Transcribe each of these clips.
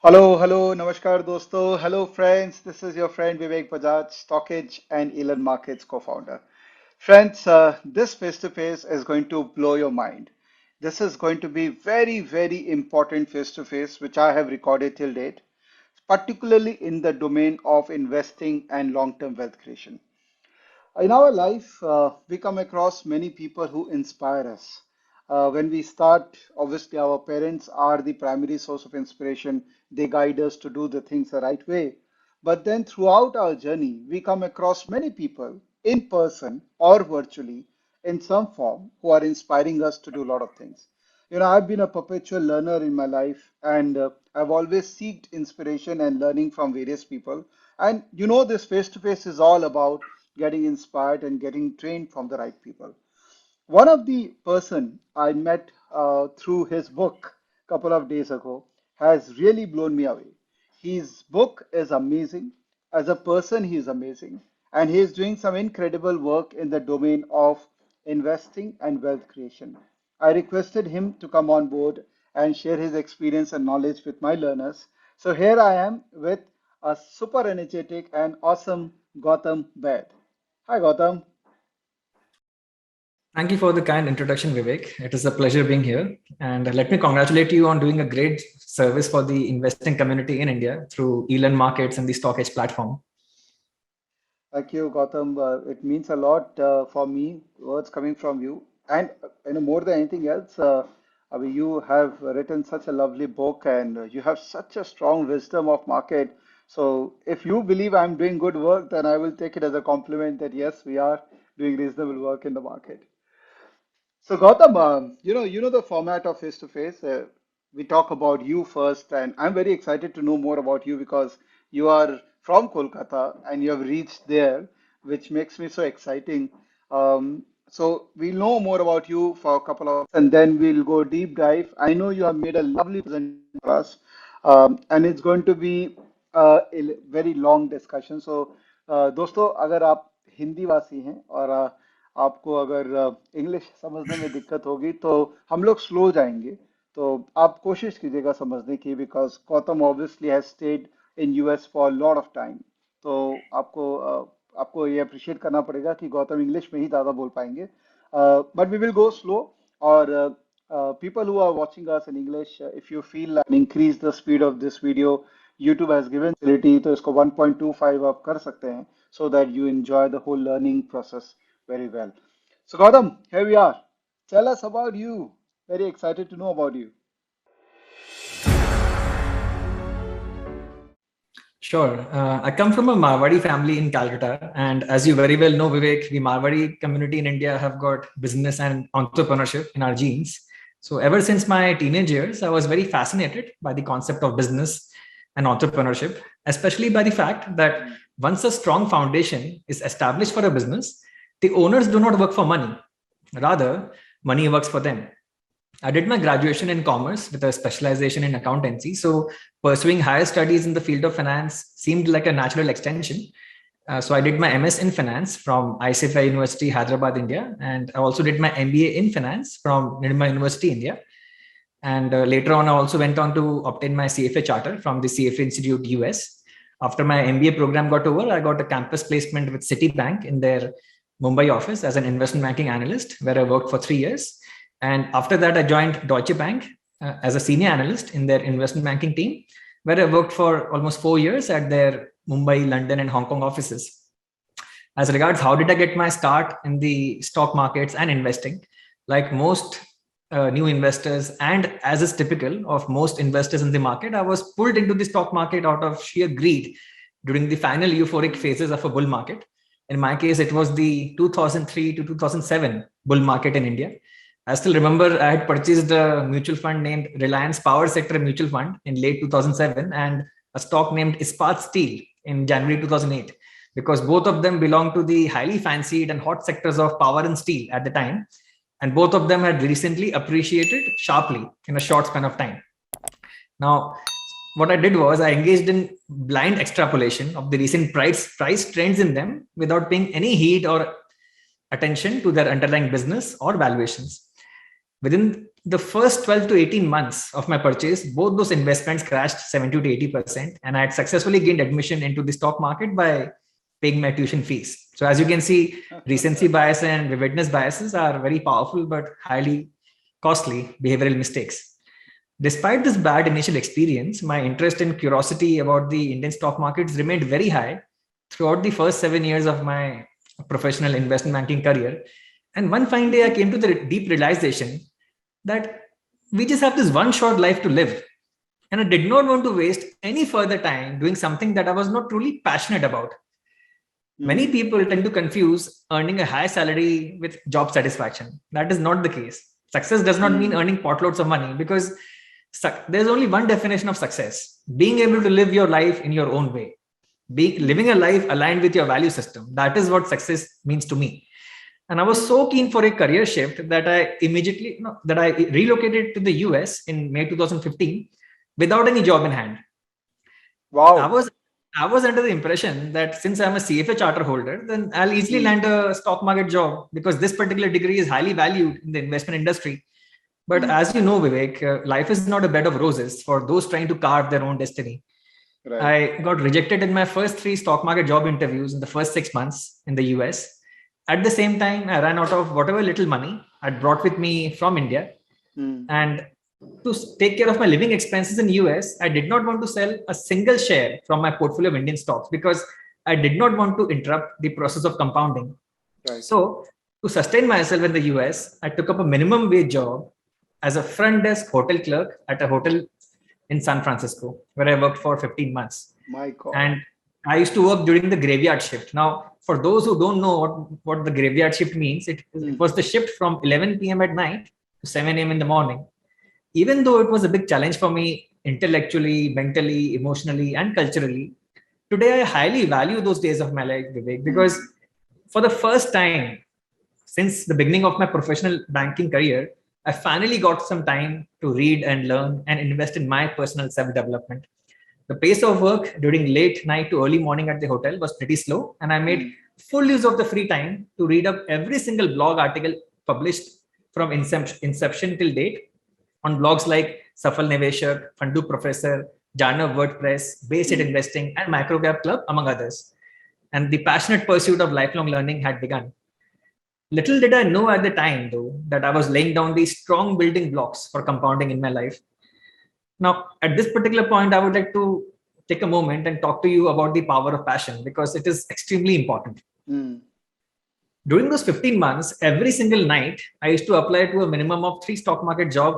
Hello, namaskar dosto. Hello friends, this is your friend Vivek Bajaj, Stockage and Elon Markets co-founder. Friends, this face-to-face is going to blow your mind. This is going to be very important face-to-face which I have recorded till date, particularly in the domain of investing and long-term wealth creation. In our life, we come across many people who inspire us. When we start, obviously, our parents are the primary source of inspiration. They guide us to do the things the right way. But then, throughout our journey, we come across many people in person or virtually in some form who are inspiring us to do a lot of things. I've been a perpetual learner in my life, and I've always sought inspiration and learning from various people. And this face to face is all about getting inspired and getting trained from the right people. One of the person I met through his book a couple of days ago has really blown me away. His book is amazing. As a person, he is amazing. And he is doing some incredible work in the domain of investing and wealth creation. I requested him to come on board and share his experience and knowledge with my learners. So here I am with a super energetic and awesome Gautam Baid. Hi, Gautam. Thank you for the kind introduction, Vivek. It is a pleasure being here. And let me congratulate you on doing a great service for the investing community in India through Elon Markets and the Stock Edge platform. Thank you, Gautam. It means a lot for me, words coming from you. And more than anything else, I mean, you have written such a lovely book and you have such a strong wisdom of market. So if you believe I'm doing good work, then I will take it as a compliment that yes, we are doing reasonable work in the market. So Gautam, you know the format of face to face. We talk about you first, and I'm very excited to know more about you because you are from Kolkata and you have reached there, which makes me so exciting. So we'll know more about you for a couple of, and then we'll go deep dive. I know you have made a lovely presentation for us, and it's going to be a very long discussion. So दोस्तों अगर आप हिंदी भाषी हैं और आपको अगर English समझने में दिक्कत होगी तो हम लोग स्लो जाएंगे तो आप कोशिश कीजिएगा समझने की because Gautam obviously has stayed in US for lot of time तो आपको ये अप्रिशिएट करना पड़ेगा कि गौतम इंग्लिश में ही ज़्यादा बोल पाएंगे but we will go slow और people who are watching us in English, if you feel and increase the speed of this video, YouTube has given facility तो इसको 1.25 आप कर सकते हैं so that you enjoy the whole learning process very well. So Gautam, here we are. Tell us about you. Very excited to know about you. Sure. I come from a Marwadi family in Calcutta. And as you very well know, Vivek, the Marwadi community in India have got business and entrepreneurship in our genes. So ever since my teenage years, I was very fascinated by the concept of business and entrepreneurship, especially by the fact that once a strong foundation is established for a business, the owners do not work for money. Rather, money works for them. I did my graduation in commerce with a specialization in accountancy. So pursuing higher studies in the field of finance seemed like a natural extension. So I did my MS in finance from ICFI University, Hyderabad, India. And I also did my MBA in finance from Nirma University, India. And later on, I also went on to obtain my CFA charter from the CFA Institute, US. After my MBA program got over, I got a campus placement with Citibank in their Mumbai office as an investment banking analyst, where I worked for 3 years. And after that, I joined Deutsche Bank as a senior analyst in their investment banking team, where I worked for almost 4 years at their Mumbai, London, and Hong Kong offices. As regards how did I get my start in the stock markets and investing, like most new investors, and as is typical of most investors in the market, I was pulled into the stock market out of sheer greed during the final euphoric phases of a bull market. In my case, it was the 2003 to 2007 bull market in India. I still remember I had purchased a mutual fund named Reliance Power Sector Mutual Fund in late 2007 and a stock named Ispat Steel in January 2008, because both of them belong to the highly fancied and hot sectors of power and steel at the time. And both of them had recently appreciated sharply in a short span of time. Now, what I did was I engaged in blind extrapolation of the recent price trends in them without paying any heed or attention to their underlying business or valuations. Within the first 12 to 18 months of my purchase, both those investments crashed 70 to 80%. And I had successfully gained admission into the stock market by paying my tuition fees. So as you can see, recency bias and vividness biases are very powerful but highly costly behavioral mistakes. Despite this bad initial experience, my interest and curiosity about the Indian stock markets remained very high throughout the first 7 years of my professional investment banking career. And one fine day, I came to the deep realization that we just have this one short life to live. And I did not want to waste any further time doing something that I was not truly passionate about. Many people tend to confuse earning a high salary with job satisfaction. That is not the case. Success does not mean earning potloads of money, because there's only one definition of success: being able to live your life in your own way, living a life aligned with your value system. That is what success means to me. And I was so keen for a career shift that I relocated to the US in May 2015 without any job in hand. I Wow. was I was under the impression that since I'm a CFA charter holder, then I'll easily Mm, land a stock market job because this particular degree is highly valued in the investment industry. But mm, as you know, Vivek, life is not a bed of roses for those trying to carve their own destiny. right. I got rejected in my first three stock market job interviews in the first 6 months in the US. At the same time, I ran out of whatever little money I'd brought with me from India. Mm, And to take care of my living expenses in US, I did not want to sell a single share from my portfolio of Indian stocks because I did not want to interrupt the process of compounding. right. So, to sustain myself in the US, I took up a minimum wage job as a front desk hotel clerk at a hotel in San Francisco, where I worked for 15 months. My God. And I used to work during the graveyard shift. Now, for those who don't know what the graveyard shift means, it Mm, was the shift from 11 p.m. at night to 7 a.m. in the morning. Even though it was a big challenge for me intellectually, mentally, emotionally, and culturally, today I highly value those days of my life, Vivek, mm, because for the first time since the beginning of my professional banking career, I finally got some time to read and learn and invest in my personal self development. The pace of work during late night to early morning at the hotel was pretty slow, and I made mm, full use of the free time to read up every single blog article published from inception till date on blogs like Safal Niveshak, Fundu Professor, Jana WordPress, Basic mm, Investing, and Microcap Club, among others. And the passionate pursuit of lifelong learning had begun. Little did I know at the time, though, that I was laying down these strong building blocks for compounding in my life. Now, at this particular point, I would like to take a moment and talk to you about the power of passion because it is extremely important. mm, During those 15 months, every single night, I used to apply to a minimum of three stock market jobs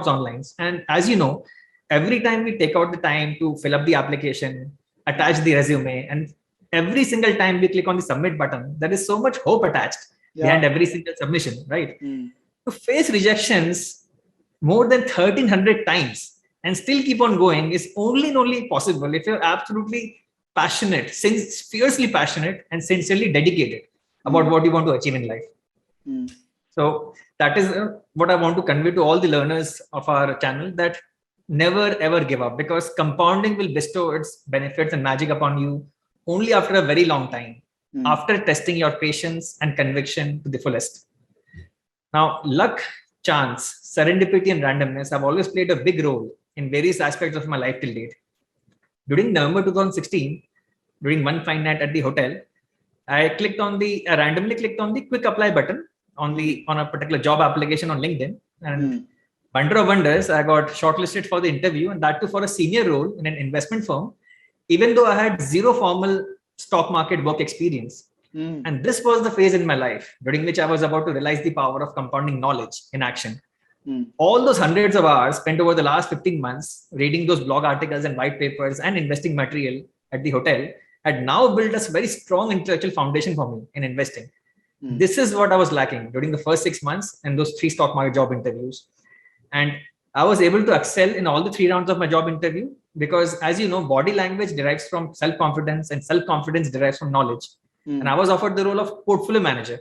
online. And as you know, every time we take out the time to fill up the application, attach the resume, and every single time we click on the submit button, there is so much hope attached behind yeah. every single submission, right? Mm, To face rejections more than 1300 times and still keep on going is only and only possible if you're absolutely passionate, fiercely passionate, and sincerely dedicated about mm, what you want to achieve in life. mm, So that is what I want to convey to all the learners of our channel, that never ever give up, because compounding will bestow its benefits and magic upon you only after a very long time, mm, after testing your patience and conviction to the fullest. Now, luck, chance, serendipity, and randomness have always played a big role in various aspects of my life till date. During November 2016, during one fine night at the hotel, I randomly clicked on the quick apply button mm, on a particular job application on LinkedIn, and mm, wonder of wonders, I got shortlisted for the interview, and that too for a senior role in an investment firm, even though I had zero formal stock market work experience. mm, And this was the phase in my life during which I was about to realize the power of compounding knowledge in action. mm, All those hundreds of hours spent over the last 15 months reading those blog articles and white papers and investing material at the hotel had now built a very strong intellectual foundation for me in investing. mm, This is what I was lacking during the first 6 months and those three stock market job interviews. And I was able to excel in all the three rounds of my job interview because, as you know, body language derives from self confidence and self confidence derives from knowledge. And I mm. was offered the role of portfolio manager.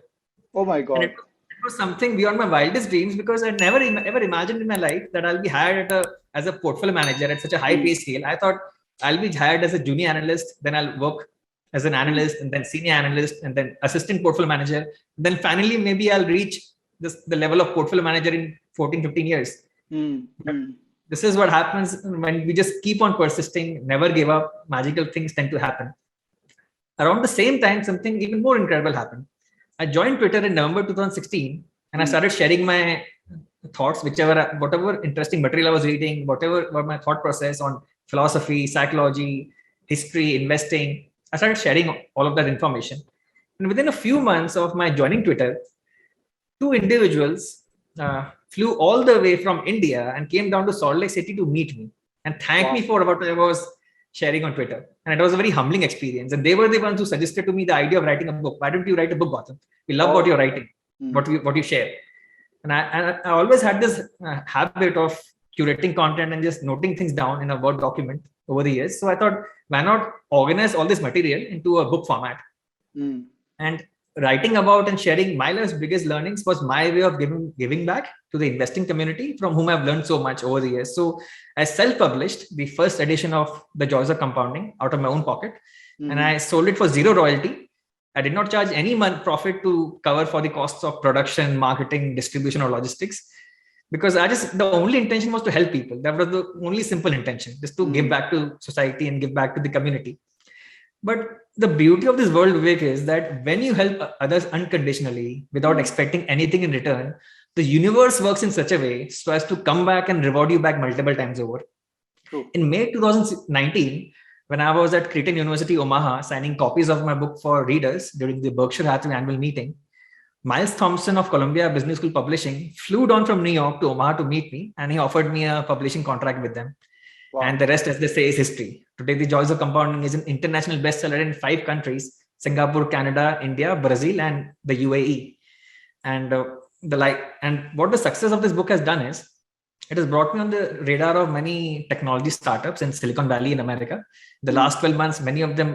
Oh my And God. it was something beyond my wildest dreams because I never ever imagined in my life that I'll be hired as a portfolio manager at such a high Mm, pay scale. I thought I'll be hired as a junior analyst, then I'll work as an mm, analyst, and then senior analyst, and then assistant portfolio manager. Then finally, maybe I'll reach just the level of portfolio manager in 14, 15 years. mm, But mm. this is what happens when we just keep on persisting, never give up. Magical things tend to happen. Around the same time, something even more incredible happened. I joined Twitter in November 2016, and I Mm. started sharing my thoughts, whatever interesting material I was reading, whatever were my thought process on philosophy, psychology, history, investing. I started sharing all of that information. And within a few months of my joining Twitter, two individuals flew all the way from India and came down to Salt Lake City to meet me and thank me Wow. for what I was sharing on Twitter. And it was a very humbling experience. And they were the ones who suggested to me the idea of writing a book. Why don't you write a book, Gautam? We love what you're Oh. writing, Mm. what you share. And I always had this habit of curating content and just noting things down in a Word document over the years. So I thought, why not organize all this material into a book format? Mm. And writing about and sharing my life's biggest learnings was my way of giving back to the investing community from whom I've learned so much over the years. So I self-published the first edition of The Joys of Compounding out of my own pocket, and Mm. I sold it for zero royalty. I did not charge any month profit to cover for the costs of production, marketing, distribution, or logistics, because the only intention was to help people. That was the only simple intention, just to give Mm. back to society and give back to the community. But the beauty of this world, Vivek, is that when you help others unconditionally without Mm. expecting anything in return, the universe works in such a way so as to come back and reward you back multiple times over. True. In May 2019, when I was at Creighton University, Omaha, signing copies of my book for readers during the Berkshire Hathaway annual meeting, Miles Thompson of Columbia Business School Publishing flew down from New York to Omaha to meet me, and he offered me a publishing contract with them. And Wow. the rest, as they say, is history. Today, The Joys of Compounding is an international bestseller in 5 countries: Singapore, Canada, India, Brazil, and the UAE. And what the success of this book has done is it has brought me on the radar of many technology startups in Silicon Valley in America. The Mm. last 12 months, many of them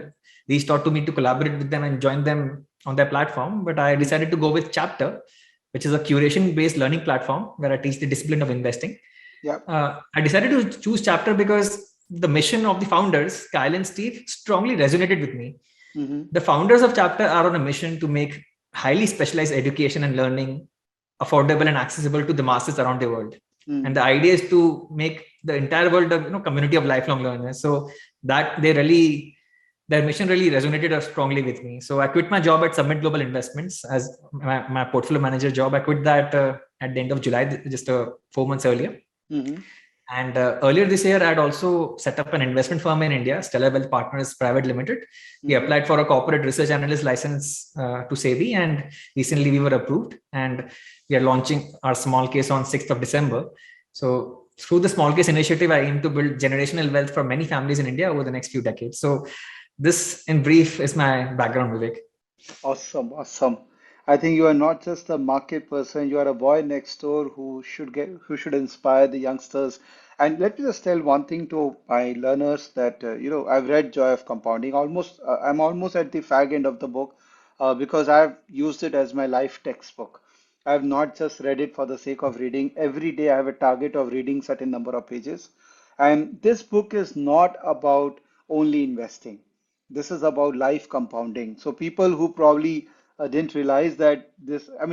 reached out to me to collaborate with them and join them on their platform. But I decided to go with Chapter, which is a curation-based learning platform where I teach the discipline of investing. Yeah. I decided to choose Chapter because the mission of the founders, Kyle and Steve, strongly resonated with me. Mm-hmm. The founders of Chapter are on a mission to make highly specialized education and learning affordable and accessible to the masses around the world. Mm. And the idea is to make the entire world a community of lifelong learners. So that their mission really resonated strongly with me. So I quit my job at Summit Global Investments as my portfolio manager job. I quit that at the end of July, just 4 months earlier. Mm-hmm. And earlier this year, I had also set up an investment firm in India, Stellar Wealth Partners Private Limited. We Mm-hmm. applied for a corporate research analyst license to SEBI, and recently we were approved. And we are launching our small case on 6th of December. So through the small case initiative, I aim to build generational wealth for many families in India over the next few decades. So this, in brief, is my background, Vivek. Awesome, awesome. I think you are not just a market person, you are a boy next door who should inspire the youngsters. And let me just tell one thing to my learners that I've read Joy of Compounding. I'm almost at the fag end of the book because I've used it as my life textbook. I have not just read it for the sake of reading. Every day I have a target of reading certain number of pages. And this book is not about only investing. This is about life compounding. So people who probably didn't realize that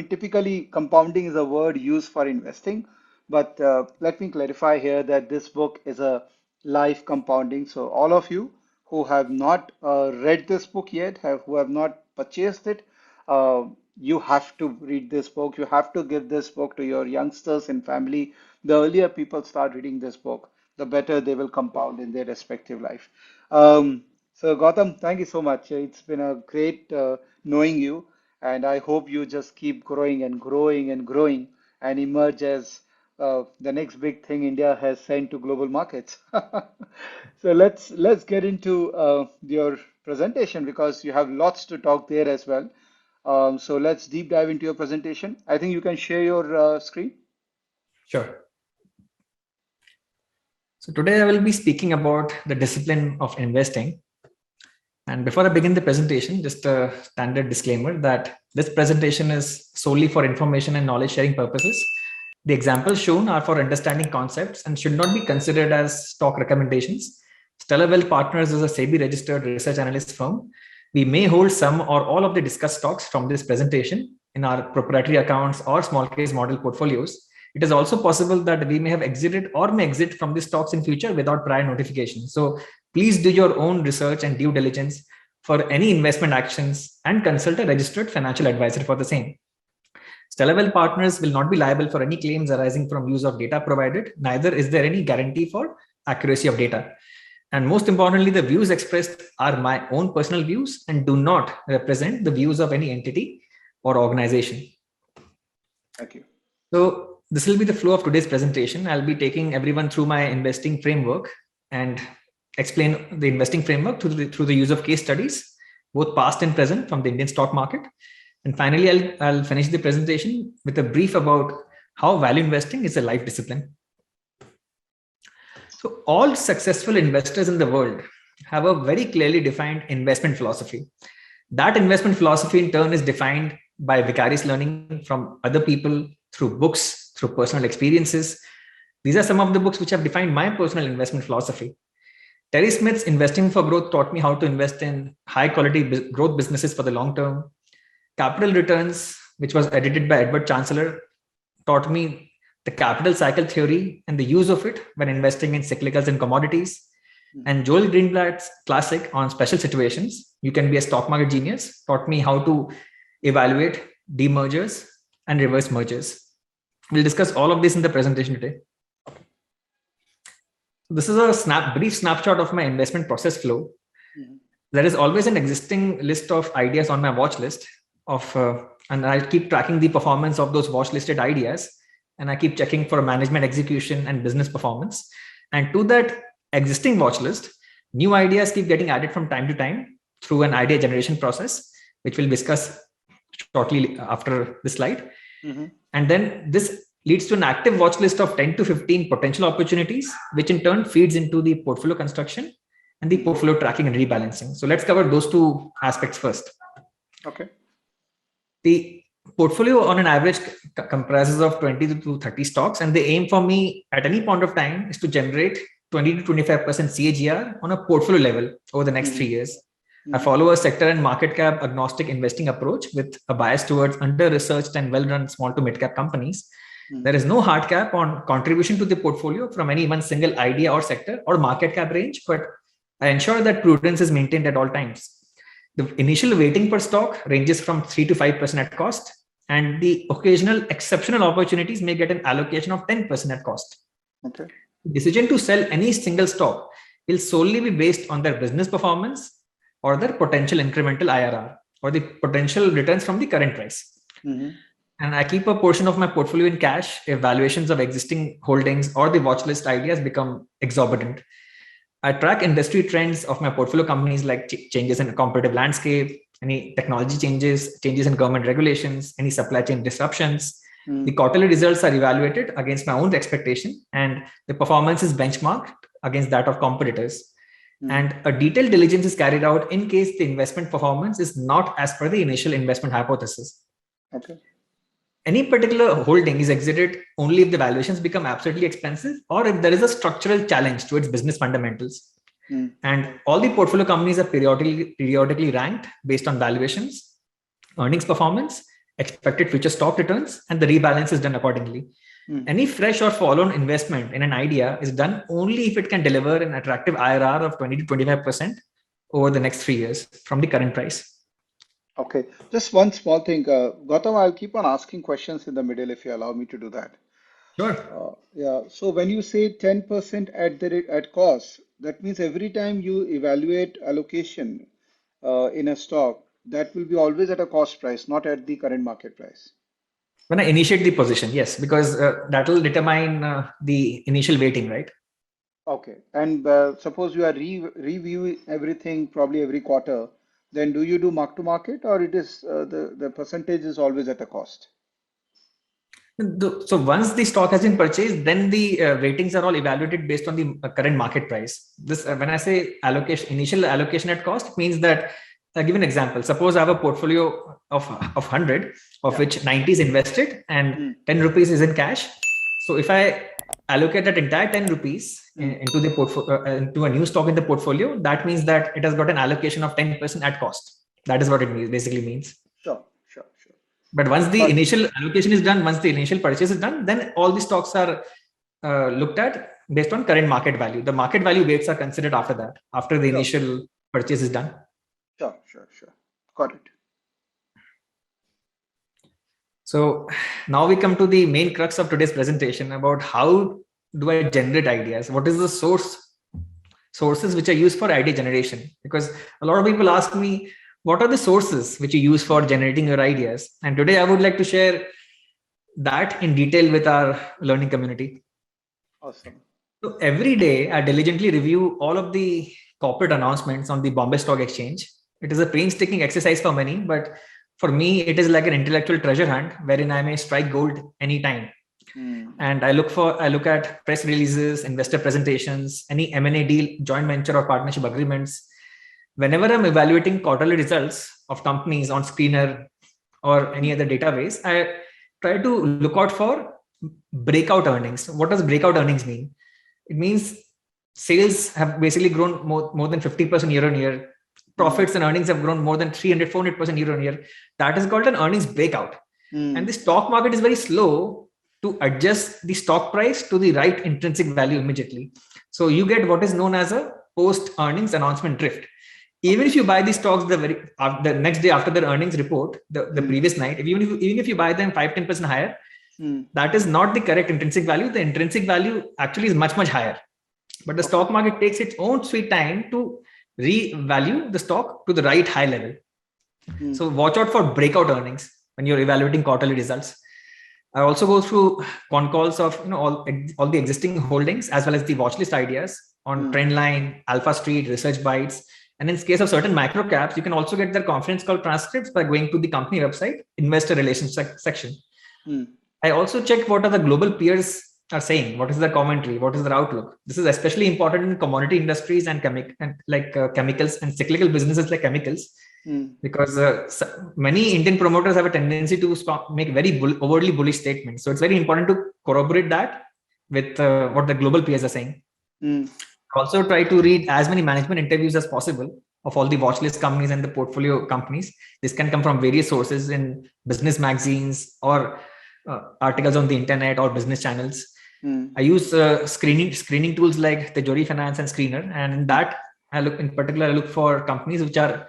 typically compounding is a word used for investing, but let me clarify here that this book is a life compounding. So all of you who have not read this book yet, who have not purchased it, uh, you have to read this book. You have to give this book to your youngsters and family. The earlier people start reading this book, the better they will compound in their respective life. So Gautam, thank you so much. It's been a great knowing you, and I hope you just keep growing and growing and growing and emerge as the next big thing India has sent to global markets. So let's get into your presentation because you have lots to talk there as well. So let's deep dive into your presentation. I think you can share your screen. Sure. So today I will be speaking about the discipline of investing. And before I begin the presentation, just a standard disclaimer that this presentation is solely for information and knowledge sharing purposes. The examples shown are for understanding concepts and should not be considered as stock recommendations. Stellar Wealth Partners is a SEBI registered research analyst firm. We may hold some or all of the discussed stocks from this presentation in our proprietary accounts or small case model portfolios, it is also possible that we may have exited or may exit from the stocks in future without prior notification. So please do your own research and due diligence for any investment actions and consult a registered financial advisor for the same. Stellarwell Partners will not be liable for any claims arising from use of data provided. Neither is there any guarantee for accuracy of data. And most importantly, the views expressed are my own personal views and do not represent the views of any entity or organization. Thank you. So this will be the flow of today's presentation. I'll be taking everyone through my investing framework and explain the investing framework through the use of case studies, both past and present from the Indian stock market. And finally, I'll finish the presentation with a brief about how value investing is a life discipline. So all successful investors in the world have a very clearly defined investment philosophy. That investment philosophy in turn is defined by vicarious learning from other people through books, through personal experiences. These are some of the books which have defined my personal investment philosophy. Terry Smith's Investing for Growth taught me how to invest in high quality growth businesses for the long term. Capital Returns, which was edited by Edward Chancellor, taught me the capital cycle theory and the use of it when investing in cyclicals and commodities. And Joel Greenblatt's classic on special situations, You Can Be a Stock Market Genius, taught me how to evaluate demergers and reverse mergers. We'll discuss all of this in the presentation today. This is a brief snapshot of my investment process flow. There is always an existing list of ideas on my watch list and I keep tracking the performance of those watch listed ideas. And I keep checking for management execution and business performance. And to that existing watch list, new ideas keep getting added from time to time through an idea generation process, which we'll discuss shortly after this slide. And then this leads to an active watch list of 10 to 15 potential opportunities, which in turn feeds into the portfolio construction and the portfolio tracking and rebalancing. So let's cover those two aspects first. Okay. The portfolio on an average comprises of 20 to 30 stocks, and the aim for me at any point of time is to generate 20 to 25% CAGR on a portfolio level over the next 3 years. I follow a sector and market cap agnostic investing approach with a bias towards under-researched and well-run small to mid-cap companies. There is no hard cap on contribution to the portfolio from any one single idea or sector or market cap range, but I ensure that prudence is maintained at all times. The initial weighting per stock ranges from 3 to 5% at cost, and the occasional exceptional opportunities may get an allocation of 10% at cost. Okay. The decision to sell any single stock will solely be based on their business performance or their potential incremental IRR or the potential returns from the current price. And I keep a portion of my portfolio in cash if valuations of existing holdings or the watch list ideas become exorbitant. I track industry trends of my portfolio companies like changes in competitive landscape, any technology changes in government regulations, any supply chain disruptions. The quarterly results are evaluated against my own expectation and the performance is benchmarked against that of competitors. And a detailed diligence is carried out in case the investment performance is not as per the initial investment hypothesis. Okay. Any particular holding is exited only if the valuations become absolutely expensive or if there is a structural challenge to its business fundamentals. And all the portfolio companies are periodically ranked based on valuations, earnings performance, expected future stock returns, and the rebalance is done accordingly. Any fresh or follow-on investment in an idea is done only if it can deliver an attractive IRR of 20 to 25% over the next 3 years from the current price. Okay, just one small thing. Gautam, I'll keep on asking questions in the middle if you allow me to do that. Sure. Yeah, so when you say 10% at cost, that means every time you evaluate allocation in a stock, that will be always at a cost price, not at the current market price. When I initiate the position, yes, because that will determine the initial weighting, right? Okay, and suppose you are reviewing everything probably every quarter, then do you do mark to market or it is the percentage is always at a cost? So once the stock has been purchased, then the ratings are all evaluated based on the current market price. This when I say initial allocation at cost, it means that I'll give an example. Suppose I have a portfolio of 100, of which 90 is invested and 10 rupees is in cash. So if I allocate that entire 10 rupees into the portfolio, into a new stock in the portfolio, that means that it has got an allocation of 10% at cost. That is what it basically means. Sure. But once the Got it. initial allocation is done, once the initial purchase is done, then all the stocks are looked at based on current market value. The market value weights are considered after that, after the Sure. initial purchase is done. Sure. Got it. So now we come to the main crux of today's presentation about how do I generate ideas? What is the sources which are used for idea generation? Because a lot of people ask me, what are the sources which you use for generating your ideas? And today I would like to share that in detail with our learning community. Awesome. So every day I diligently review all of the corporate announcements on the Bombay Stock Exchange. It is a painstaking exercise for many, but for me, it is like an intellectual treasure hunt wherein I may strike gold anytime. And I look at press releases, investor presentations, any M&A deal, joint venture or partnership agreements. Whenever I'm evaluating quarterly results of companies on Screener or any other database, I try to look out for breakout earnings. What does breakout earnings mean? It means sales have basically grown more than 50% year on year. Profits and earnings have grown more than 300-400% year on year. That is called an earnings breakout. And the stock market is very slow to adjust the stock price to the right intrinsic value immediately. So you get what is known as a post earnings announcement drift. Even if you buy these stocks the next day after their earnings report, the previous night, even if you buy them 5-10% higher, that is not the correct intrinsic value. The intrinsic value actually is much, much higher. But the stock market takes its own sweet time to revalue the stock to the right high level. So watch out for breakout earnings when you're evaluating quarterly results. I also go through con calls of all the existing holdings as well as the watchlist ideas on Trendline, Alpha Street, Research Bytes. And in case of certain micro caps, you can also get their conference call transcripts by going to the company website, investor relations section. I also check what are the global peers are saying. What is the commentary? What is their outlook? This is especially important in commodity industries and chemicals and cyclical businesses like chemicals, because many Indian promoters have a tendency to make very overly bullish statements. So it's very important to corroborate that with what the global peers are saying. Also try to read as many management interviews as possible of all the watchlist companies and the portfolio companies. This can come from various sources in business magazines or articles on the internet or business channels. I use screening tools like Tejori Finance and Screener, and in that I look for companies which are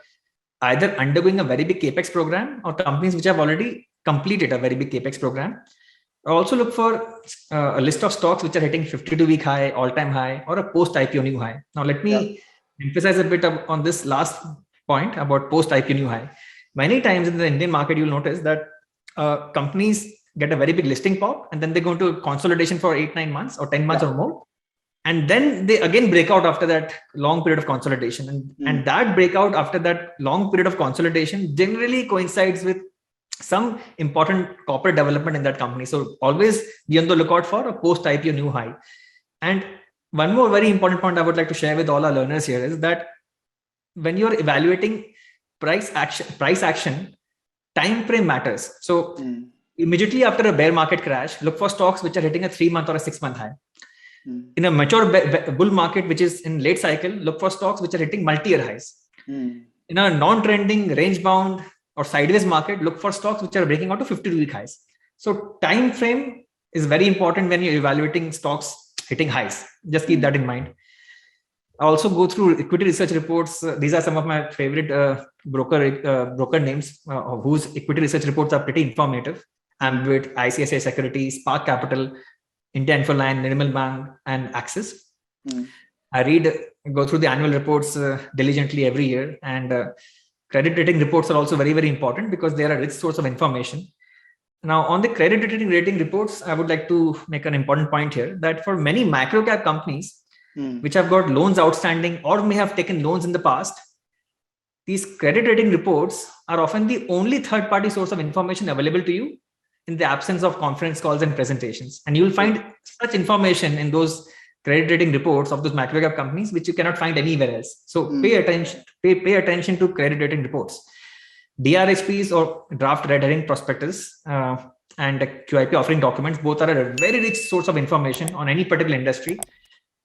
either undergoing a very big capex program or companies which have already completed a very big capex program. I also look for a list of stocks which are hitting 52-week high, all-time high, or a post-IPO new high. Now let me emphasize a bit on this last point about post-IPO new high. Many times in the Indian market, you'll notice that companies get a very big listing pop, and then they go into consolidation for 8-9 months or 10 months or more. And then they again break out after that long period of consolidation. And that breakout after that long period of consolidation generally coincides with some important corporate development in that company. So always be on the lookout for a post-IPO new high. And one more very important point I would like to share with all our learners here is that when you're evaluating price action, time frame matters. So immediately after a bear market crash, look for stocks which are hitting a 3-month or a 6-month high. In a mature bull market, which is in late cycle, look for stocks which are hitting multi-year highs. In a non-trending, range-bound or sideways market, look for stocks which are breaking out to 52-week highs. So time frame is very important when you're evaluating stocks hitting highs. Just keep that in mind. I also go through equity research reports. These are some of my favorite broker names whose equity research reports are pretty informative. Ambit, ICICI Securities, Spark Capital, India Infoline, Nirmal Bang, and Axis. I go through the annual reports diligently every year, and credit rating reports are also very, very important because they are a rich source of information. Now, on the credit rating reports, I would like to make an important point here that for many micro cap companies which have got loans outstanding or may have taken loans in the past, these credit rating reports are often the only third-party source of information available to you in the absence of conference calls and presentations. And you'll find such information in those credit rating reports of those macro cap companies, which you cannot find anywhere else. So pay attention to credit rating reports. DRHPs or draft red herring prospectus and QIP offering documents, both are a very rich source of information on any particular industry.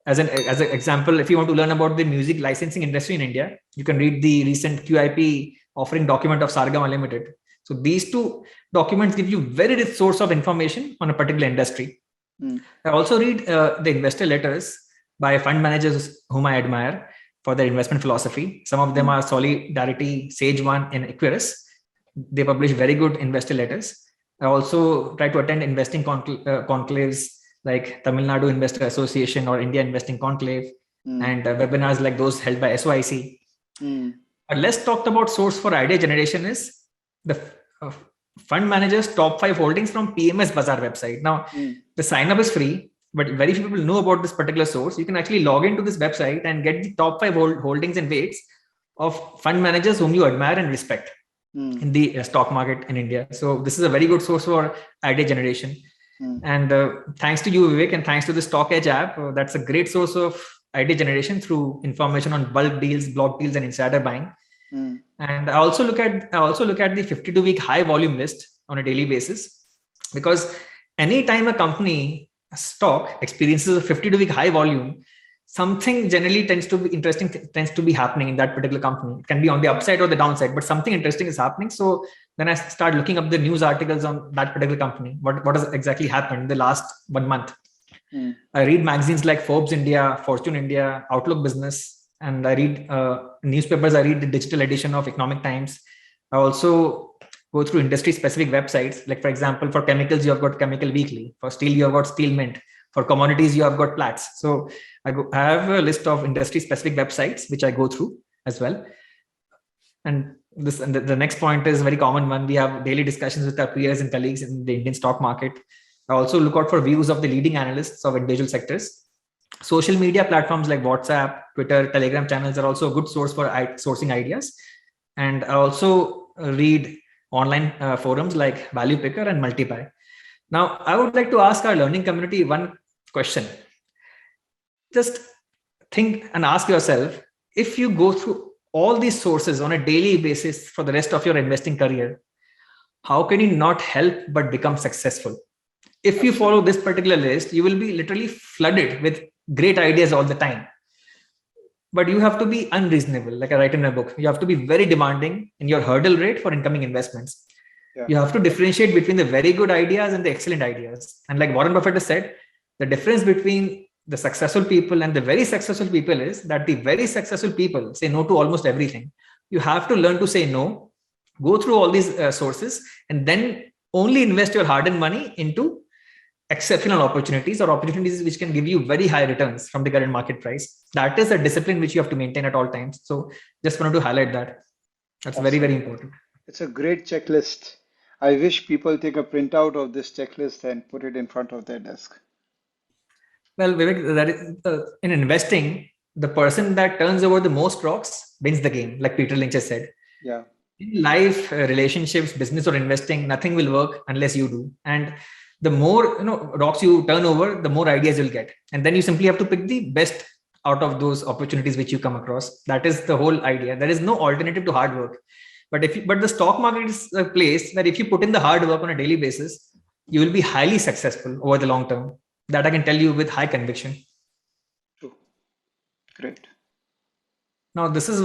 As an example, if you want to learn about the music licensing industry in India, you can read the recent QIP offering document of Sargama Limited. So these two documents give you very rich source of information on a particular industry. I also read the investor letters by fund managers whom I admire for their investment philosophy. Some of them are Solidarity, Sage One, and Equirus. They publish very good investor letters. I also try to attend investing conclaves like Tamil Nadu Investor Association or India Investing Conclave, and webinars like those held by SOIC. A less talked about source for idea generation is the fund managers top 5 holdings from PMS Bazaar website. Now, the sign up is free, but very few people know about this particular source. You can actually log into this website and get the top 5 holdings and weights of fund managers whom you admire and respect in the stock market in India. So this is a very good source for idea generation. And thanks to you, Vivek, and thanks to the Stock Edge app, that's a great source of idea generation through information on bulk deals, block deals, and insider buying. And I also look at the 52-week high volume list on a daily basis, because anytime a company, a stock experiences a 52-week high volume, something generally tends to be happening in that particular company. It can be on the upside or the downside, but something interesting is happening. So then I start looking up the news articles on that particular company. What has exactly happened in the last 1 month? I read magazines like Forbes India, Fortune India, Outlook Business, and I read newspapers. I read the digital edition of Economic Times. I also go through industry specific websites. Like, for example, for chemicals, you have got Chemical Weekly. For steel, you have got Steel Mint. For commodities, you have got Platts. So I have a list of industry specific websites, which I go through as well. And the next point is a very common one. We have daily discussions with our peers and colleagues in the Indian stock market. I also look out for views of the leading analysts of individual sectors. Social media platforms like WhatsApp, Twitter, Telegram channels are also a good source for sourcing ideas. And I also read online forums like Value Picker and Multiply. Now, I would like to ask our learning community one question. Just think and ask yourself, if you go through all these sources on a daily basis for the rest of your investing career, how can you not help but become successful? If you follow this particular list, you will be literally flooded with great ideas all the time. But you have to be unreasonable, like I write in my book. You have to be very demanding in your hurdle rate for incoming investments. You have to differentiate between the very good ideas and the excellent ideas. And like Warren Buffett has said, the difference between the successful people and the very successful people is that the very successful people say no to almost everything. You have to learn to say no, go through all these sources, and then only invest your hard-earned money into exceptional opportunities or opportunities which can give you very high returns from the current market price. That is a discipline which you have to maintain at all times. So just wanted to highlight that. That's very, very important. It's a great checklist. I wish people take a printout of this checklist and put it in front of their desk. Well, Vivek, that is, in investing, the person that turns over the most rocks wins the game, like Peter Lynch has said. Yeah. In life, relationships, business, or investing, nothing will work unless you do. And the more rocks you turn over, the more ideas you'll get. And then you simply have to pick the best out of those opportunities which you come across. That is the whole idea. There is no alternative to hard work. But the stock market is a place where if you put in the hard work on a daily basis, you will be highly successful over the long term. That I can tell you with high conviction. True. Great. Now, this is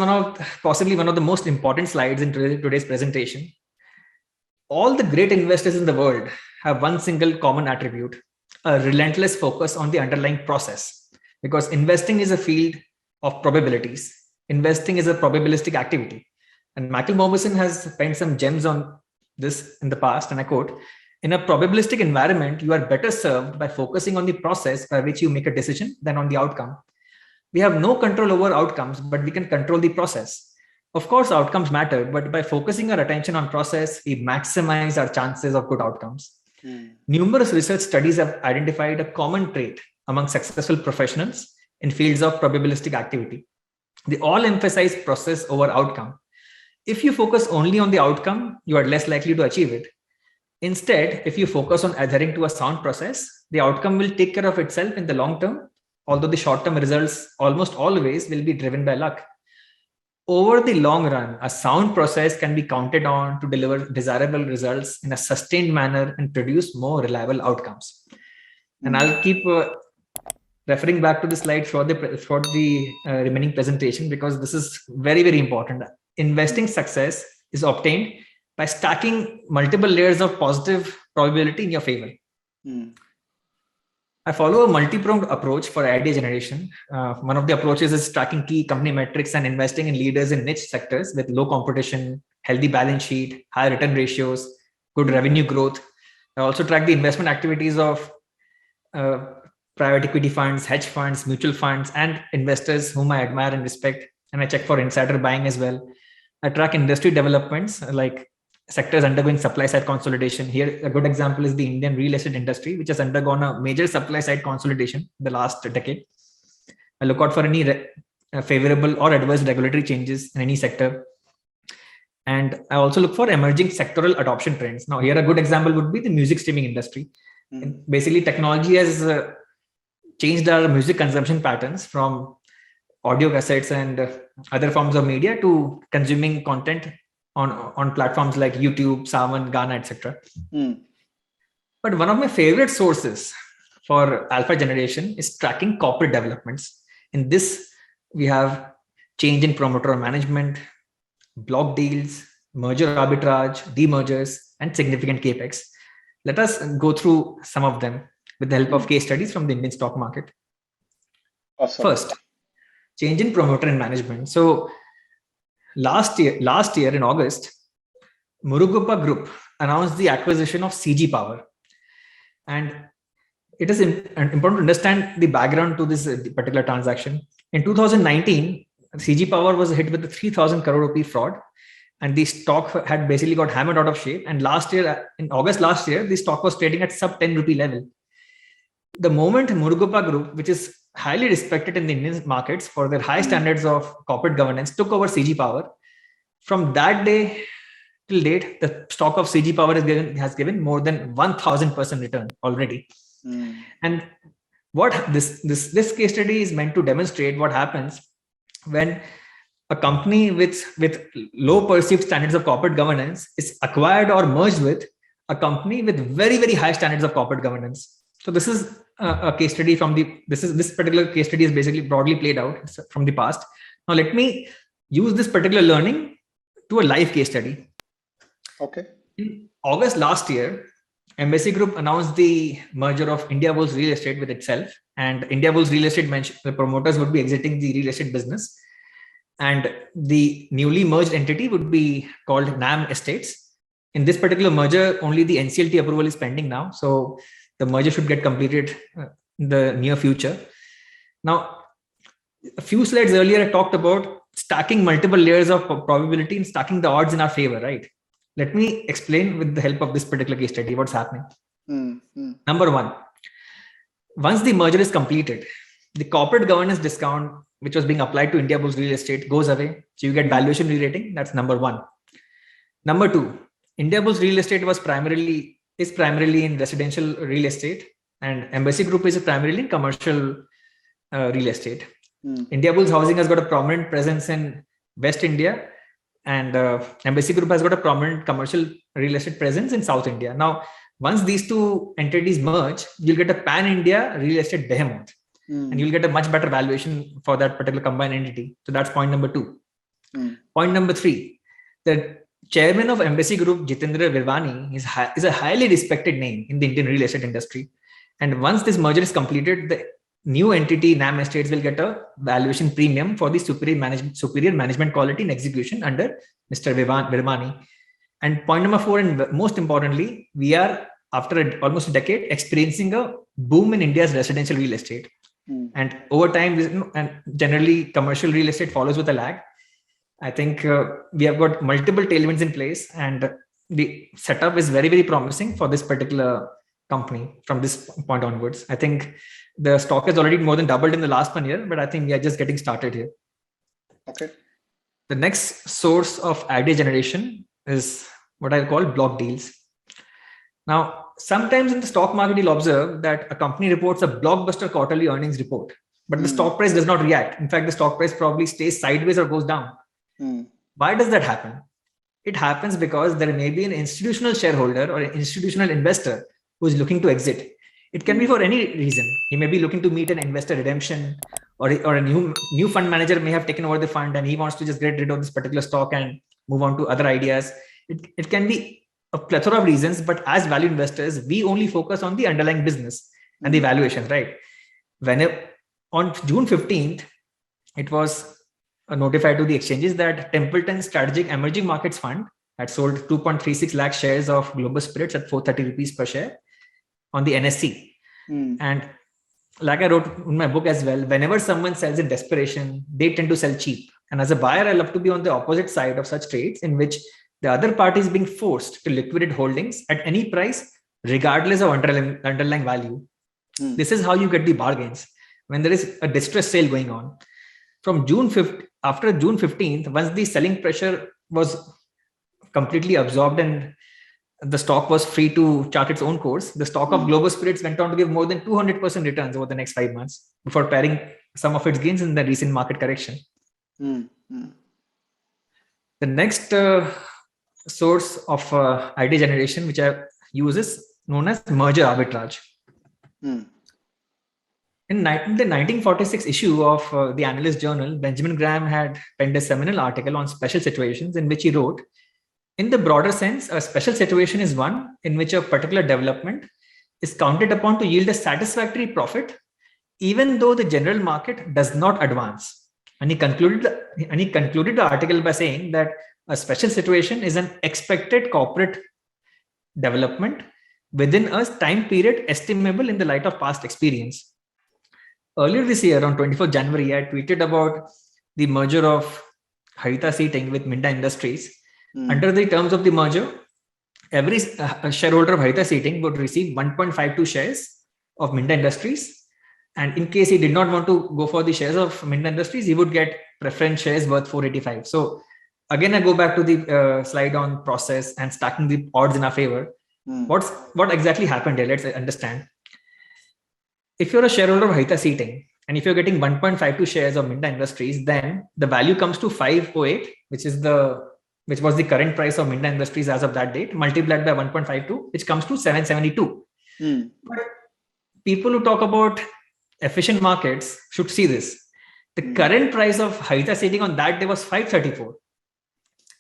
possibly one of the most important slides in today's presentation. All the great investors in the world have one single common attribute: a relentless focus on the underlying process. Because investing is a field of probabilities. Investing is a probabilistic activity. And Michael Mauboussin has penned some gems on this in the past, and I quote, "In a probabilistic environment, you are better served by focusing on the process by which you make a decision than on the outcome. We have no control over outcomes, but we can control the process. Of course, outcomes matter, but by focusing our attention on process, we maximize our chances of good outcomes." Numerous research studies have identified a common trait among successful professionals in fields of probabilistic activity. They all emphasize process over outcome. If you focus only on the outcome, you are less likely to achieve it. Instead, if you focus on adhering to a sound process, the outcome will take care of itself in the long term, although the short-term results almost always will be driven by luck. Over the long run, a sound process can be counted on to deliver desirable results in a sustained manner and produce more reliable outcomes. And I'll keep referring back to the slide for the remaining presentation, because this is very, very important. Investing success is obtained by stacking multiple layers of positive probability in your favor. I follow a multi-pronged approach for idea generation. One of the approaches is tracking key company metrics and investing in leaders in niche sectors with low competition, healthy balance sheet, high return ratios, good revenue growth. I also track the investment activities of private equity funds, hedge funds, mutual funds, and investors whom I admire and respect. And I check for insider buying as well. I track industry developments like sectors undergoing supply side consolidation. Here, a good example is the Indian real estate industry, which has undergone a major supply side consolidation in the last decade. I look out for any favorable or adverse regulatory changes in any sector. And I also look for emerging sectoral adoption trends. Now, here a good example would be the music streaming industry. Basically, technology has changed our music consumption patterns from audio cassettes and other forms of media to consuming content on platforms like YouTube, Saavn, Gaana, etc. But one of my favorite sources for alpha generation is tracking corporate developments. In this, we have change in promoter management, block deals, merger arbitrage, demergers, and significant capex. Let us go through some of them with the help of case studies from the Indian stock market. Awesome. First, change in promoter and management. So last year in August, Murugappa Group announced the acquisition of CG Power. And it is important to understand the background to this particular transaction. In 2019, CG Power was hit with the 3,000 crore rupee fraud, and the stock had basically got hammered out of shape. And last year, in August last year, the stock was trading at sub 10 rupee level. The moment Murugappa Group, which is highly respected in the Indian markets for their high standards of corporate governance, took over CG Power, from that day till date, the stock of CG Power has given more than 1,000% return already. And what this case study is meant to demonstrate what happens when a company with low perceived standards of corporate governance is acquired or merged with a company with very, very high standards of corporate governance. So this is a case study from this particular case study is basically broadly played out from the past. Now let me use this particular learning to a live case study. Okay. In August last year, Embassy Group announced the merger of Indiabulls Real Estate with itself, and Indiabulls Real Estate the promoters would be exiting the real estate business, and the newly merged entity would be called NAM Estates. In this particular merger, only the NCLT approval is pending now, so the merger should get completed in the near future. Now, a few slides earlier, I talked about stacking multiple layers of probability and stacking the odds in our favor, right? Let me explain with the help of this particular case study what's happening. Number one, once the merger is completed, the corporate governance discount which was being applied to Indiabulls Real Estate goes away. So you get valuation re-rating. That's number one. Number two, Indiabulls Real Estate is primarily in residential real estate, and Embassy Group is primarily in commercial real estate. Indiabulls Housing has got a prominent presence in West India, and Embassy Group has got a prominent commercial real estate presence in South India. Now, once these two entities merge, you'll get a pan-India real estate behemoth, and you'll get a much better valuation for that particular combined entity. So that's point number two. Point number three, the chairman of Embassy Group, Jitendra Virvani, is a highly respected name in the Indian real estate industry. And once this merger is completed, the new entity, NAM Estates, will get a valuation premium for the superior management quality and execution under Mr. Virvani. And point number four, and most importantly, we are, after almost a decade, experiencing a boom in India's residential real estate. And over time, and generally commercial real estate follows with a lag. I think we have got multiple tailwinds in place, and the setup is very, very promising for this particular company from this point onwards. I think the stock has already more than doubled in the last 1 year, but I think we are just getting started here. Okay. The next source of idea generation is what I call block deals. Now, sometimes in the stock market, you'll observe that a company reports a blockbuster quarterly earnings report, but the stock price does not react. In fact, the stock price probably stays sideways or goes down. Why does that happen? It happens because there may be an institutional shareholder or an institutional investor who is looking to exit. It can be for any reason. He may be looking to meet an investor redemption, or a new fund manager may have taken over the fund and he wants to just get rid of this particular stock and move on to other ideas. It can be a plethora of reasons, but as value investors, we only focus on the underlying business and the valuations, right? When on June 15th, it was notified to the exchanges that Templeton Strategic Emerging Markets Fund had sold 2.36 lakh shares of Global Spirits at 430 rupees per share on the NSE. And like I wrote in my book as well, whenever someone sells in desperation, they tend to sell cheap. And as a buyer, I love to be on the opposite side of such trades in which the other party is being forced to liquidate holdings at any price, regardless of underlying value. This is how you get the bargains when there is a distress sale going on. From June 5th, after June 15th, once the selling pressure was completely absorbed and the stock was free to chart its own course, the stock of Global Spirits went on to give more than 200% returns over the next 5 months before paring some of its gains in the recent market correction. The next source of idea generation, which I use, is known as merger arbitrage. In the 1946 issue of the Analyst Journal, Benjamin Graham had penned a seminal article on special situations in which he wrote, in the broader sense, a special situation is one in which a particular development is counted upon to yield a satisfactory profit, even though the general market does not advance. And he concluded the article by saying that a special situation is an expected corporate development within a time period estimable in the light of past experience. Earlier this year, on 24th January, I tweeted about the merger of Harita Seating with Minda Industries. Under the terms of the merger, every shareholder of Harita Seating would receive 1.52 shares of Minda Industries. And in case he did not want to go for the shares of Minda Industries, he would get preference shares worth 485. So again, I go back to the slide on process and stacking the odds in our favor. What exactly happened here? Let's understand. If you're a shareholder of Harita Seating, and if you're getting 1.52 shares of Minda Industries, then the value comes to 508, which was the current price of Minda Industries as of that date, multiplied by 1.52, which comes to 772. But people who talk about efficient markets should see this. The current price of Harita Seating on that day was 534.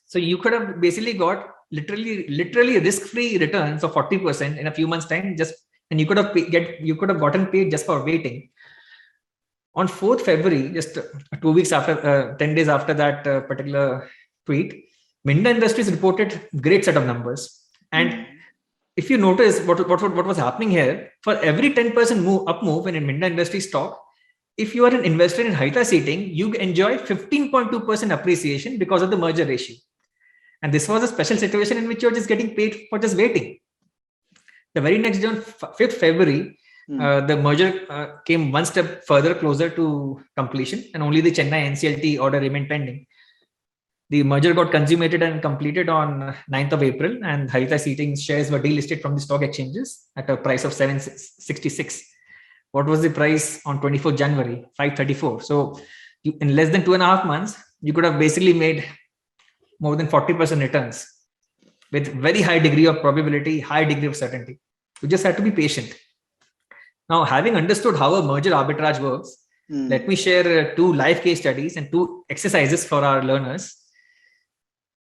So you could have basically got literally risk-free returns of 40% in a few months' time, and you could have gotten paid just for waiting. On 4th February, just 2 weeks after, 10 days after that particular tweet, Minda Industries reported great set of numbers. And if you notice what was happening here, for every 10% up move in a Minda Industries stock, if you are an investor in Harita Seating, you enjoy 15.2% appreciation because of the merger ratio. And this was a special situation in which you're just getting paid for just waiting. The very next day, on 5th February, the merger came one step further closer to completion, and only the Chennai NCLT order remained pending. The merger got consummated and completed on 9th of April, and Harita Seating shares were delisted from the stock exchanges at a price of 766. What was the price on 24th January? 534. So in less than 2.5 months, you could have basically made more than 40% returns with very high degree of probability, high degree of certainty. You just have to be patient. Now, having understood how a merger arbitrage works, let me share 2 live case studies and 2 exercises for our learners.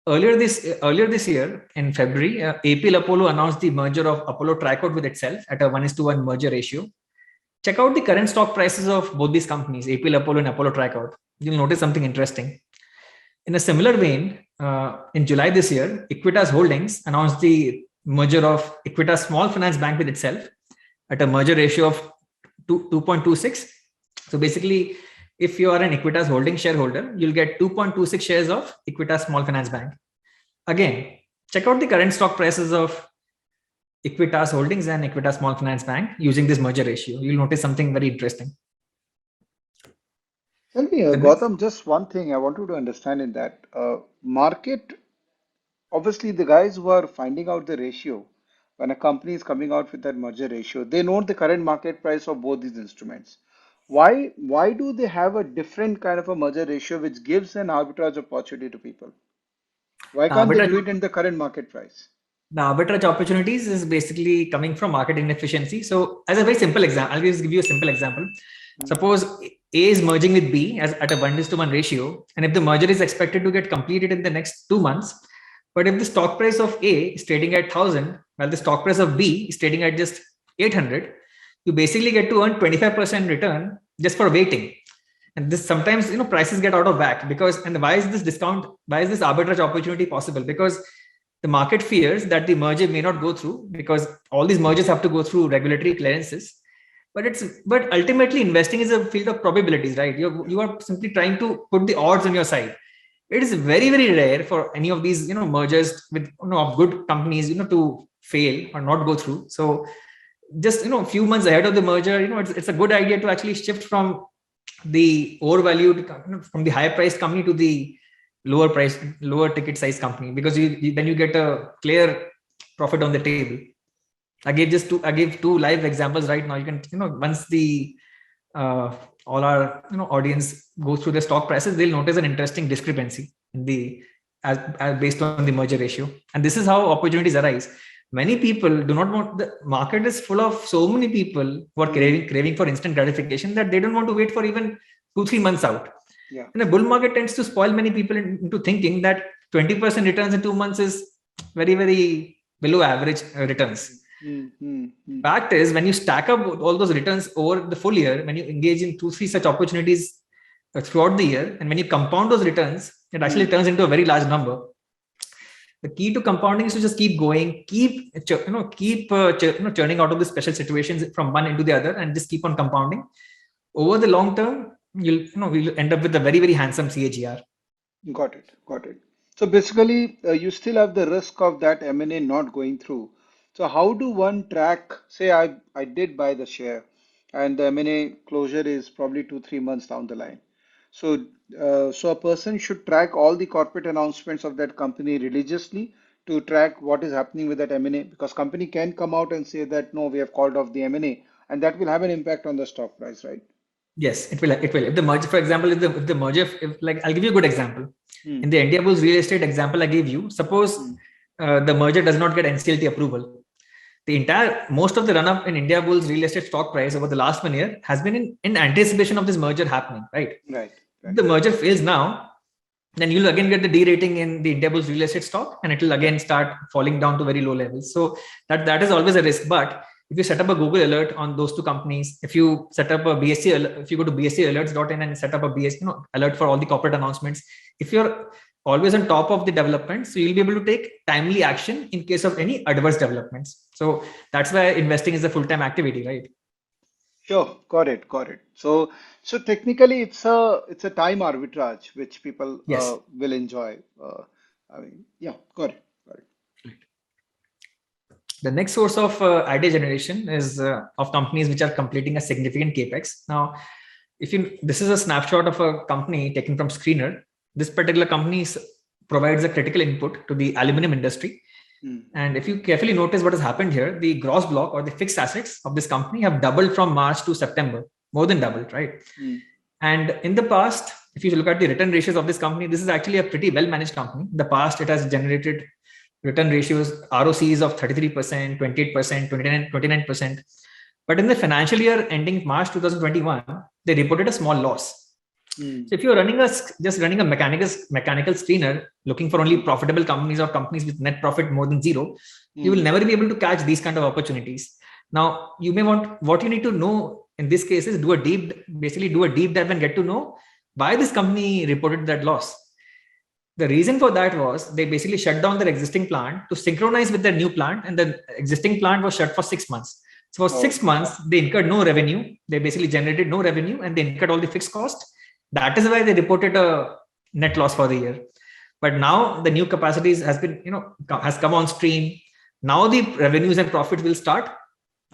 Earlier this year, in February, APL Apollo announced the merger of Apollo Tricoat with itself at a 1:1 merger ratio. Check out the current stock prices of both these companies, APL Apollo and Apollo Tricoat. You'll notice something interesting. In a similar vein, in July this year, Equitas Holdings announced the merger of Equitas Small Finance Bank with itself at a merger ratio of 2.26. So basically, if you are an Equitas Holdings shareholder, you'll get 2.26 shares of Equitas Small Finance Bank. Again, check out the current stock prices of Equitas Holdings and Equitas Small Finance Bank using this merger ratio. You'll notice something very interesting. Tell me, Gautam, just one thing I want you to understand in that market, obviously the guys who are finding out the ratio, when a company is coming out with that merger ratio, they know the current market price of both these instruments. Why do they have a different kind of a merger ratio which gives an arbitrage opportunity to people? Why can't they do it in the current market price? The arbitrage opportunities is basically coming from market inefficiency. So as a very simple example, I'll just give you a simple example. Suppose A is merging with B at a 1:1 ratio. And if the merger is expected to get completed in the next 2 months, But if the stock price of A is trading at 1,000, while the stock price of B is trading at just 800, you basically get to earn 25% return just for waiting. And this sometimes, prices get out of whack because, and why is this discount, why is this arbitrage opportunity possible? Because the market fears that the merger may not go through because all these mergers have to go through regulatory clearances. But ultimately investing is a field of probabilities, right? You are simply trying to put the odds on your side. It is very, very rare for any of these, mergers with of good companies, to fail or not go through. So just a few months ahead of the merger, it's a good idea to actually shift from the overvalued, from the higher priced company to the lower ticket size company, because then you get a clear profit on the table. I gave two live examples right now. You can, once the all our audience goes through the stock prices, they'll notice an interesting discrepancy in the as based on the merger ratio. And this is how opportunities arise. Many people do not want, the market is full of so many people who are craving for instant gratification that they don't want to wait for even 2-3 months out. Yeah. And the bull market tends to spoil many people into thinking that 20% returns in 2 months is very, very below average returns. Fact is, when you stack up all those returns over the full year, when you engage in 2-3 such opportunities throughout the year, and when you compound those returns, it actually turns into a very large number. The key to compounding is to just keep going, keep churning out of the special situations from one into the other, and just keep on compounding. Over the long term, we'll end up with a very, very handsome CAGR. Got it. So basically, you still have the risk of that M&A not going through. So how do one track, say I did buy the share and the M&A closure is probably 2-3 months down the line. So, so a person should track all the corporate announcements of that company religiously to track what is happening with that M&A, because company can come out and say that no, we have called off the M&A, and that will have an impact on the stock price, right? Yes, it will. It will. If the merger, for example, if the merger, like I'll give you a good example. In the Indiabulls real estate example I gave you, suppose the merger does not get NCLT approval. Most of the run up in Indiabulls real estate stock price over the last 1 year has been in anticipation of this merger happening, right? Right. If the merger fails now, then you'll again get the derating in the Indiabulls real estate stock, and it will again start falling down to very low levels. So that is always a risk. But if you set up a Google alert on those two companies, if you set up a BSE, if you go to bsealerts.in and set up a BSE alert for all the corporate announcements, if you're always on top of the developments, so you'll be able to take timely action in case of any adverse developments. So that's why investing is a full-time activity, right? Sure, got it. So technically, it's a time arbitrage which people Yes. will enjoy. Yeah, got it. The next source of idea generation is of companies which are completing a significant capex. Now, this is a snapshot of a company taken from Screener. This particular company provides a critical input to the aluminum industry. And if you carefully notice what has happened here, the gross block or the fixed assets of this company have doubled from March to September, more than doubled, right? And in the past, if you look at the return ratios of this company, this is actually a pretty well managed company. In the past, it has generated return ratios, ROCs of 33%, 28%, 29%. But in the financial year ending March 2021, they reported a small loss. So if you're just running a mechanical screener, looking for only profitable companies or companies with net profit more than zero, you will never be able to catch these kind of opportunities. Now, you may want, what you need to know in this case is do a deep dive and get to know why this company reported that loss. The reason for that was they basically shut down their existing plant to synchronize with their new plant, and the existing plant was shut for 6 months. So for 6 months, they incurred no revenue. They basically generated no revenue, and they incurred all the fixed cost. That is why they reported a net loss for the year. But now the new capacities has come on stream. Now the revenues and profits will start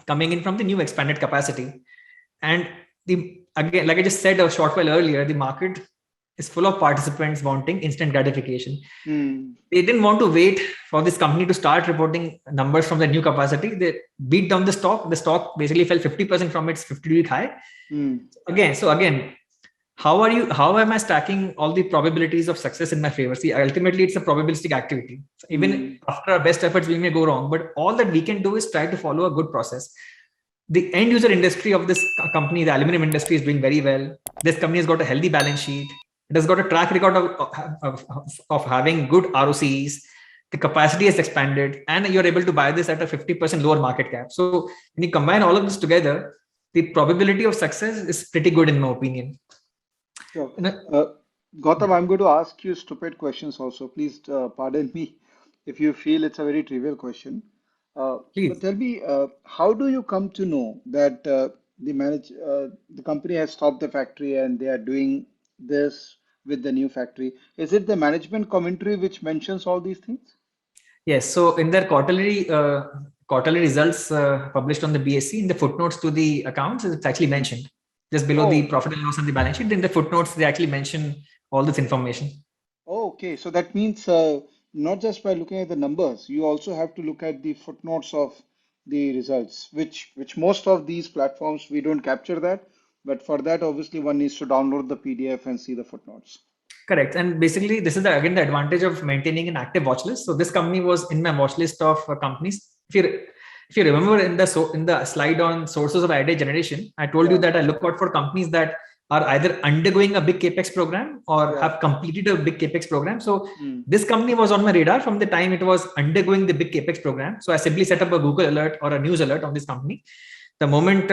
coming in from the new expanded capacity. And again, like I just said a short while earlier, the market is full of participants wanting instant gratification. They didn't want to wait for this company to start reporting numbers from the new capacity. They beat down the stock. The stock basically fell 50% from its 50-week high. Again, how am I stacking all the probabilities of success in my favor? See, ultimately it's a probabilistic activity. So even after our best efforts, we may go wrong, but all that we can do is try to follow a good process. The end user industry of this company, the aluminum industry, is doing very well. This company has got a healthy balance sheet. It has got a track record of having good ROCs. the capacity has expanded, and you're able to buy this at a 50% lower market cap. So when you combine all of this together, the probability of success is pretty good in my opinion. Sure. You know, Gautam, I'm going to ask you stupid questions also. Please pardon me if you feel it's a very trivial question. But please. tell me, how do you come to know that the company has stopped the factory and they are doing this with the new factory? Is it the management commentary which mentions all these things? Yes. So in their quarterly results published on the BSE, in the footnotes to the accounts, it's actually Hmm. mentioned just below Oh, the okay. profit and loss and the balance sheet. In the footnotes, they actually mention all this information. Oh, okay. So that means not just by looking at the numbers, you also have to look at the footnotes of the results, which most of these platforms we don't capture that. But for that, obviously, one needs to download the PDF and see the footnotes. Correct. And basically, this is again the advantage of maintaining an active watch list. So this company was in my watch list of companies. If you remember in the slide on sources of idea generation, I told you Yeah, that I look out for companies that are either undergoing a big capex program or yeah. have completed a big capex program. So Hmm. this company was on my radar from the time it was undergoing the big capex program. So I simply set up a Google alert or a news alert on this company. The moment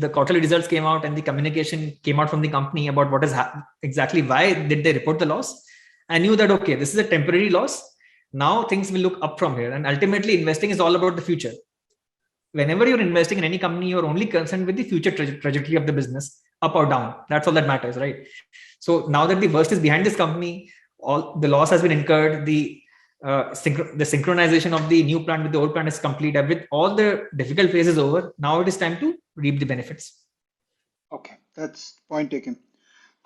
the quarterly results came out and the communication came out from the company about what is exactly why did they report the loss, I knew that okay, this is a temporary loss. Now things will look up from here, and ultimately investing is all about the future. Whenever you're investing in any company, you're only concerned with the future trajectory of the business, up or down. That's all that matters, right? So now that the worst is behind this company, all the loss has been incurred, the synchronization of the new plant with the old plant is complete. With all the difficult phases over, now it is time to reap the benefits. Okay, that's point taken.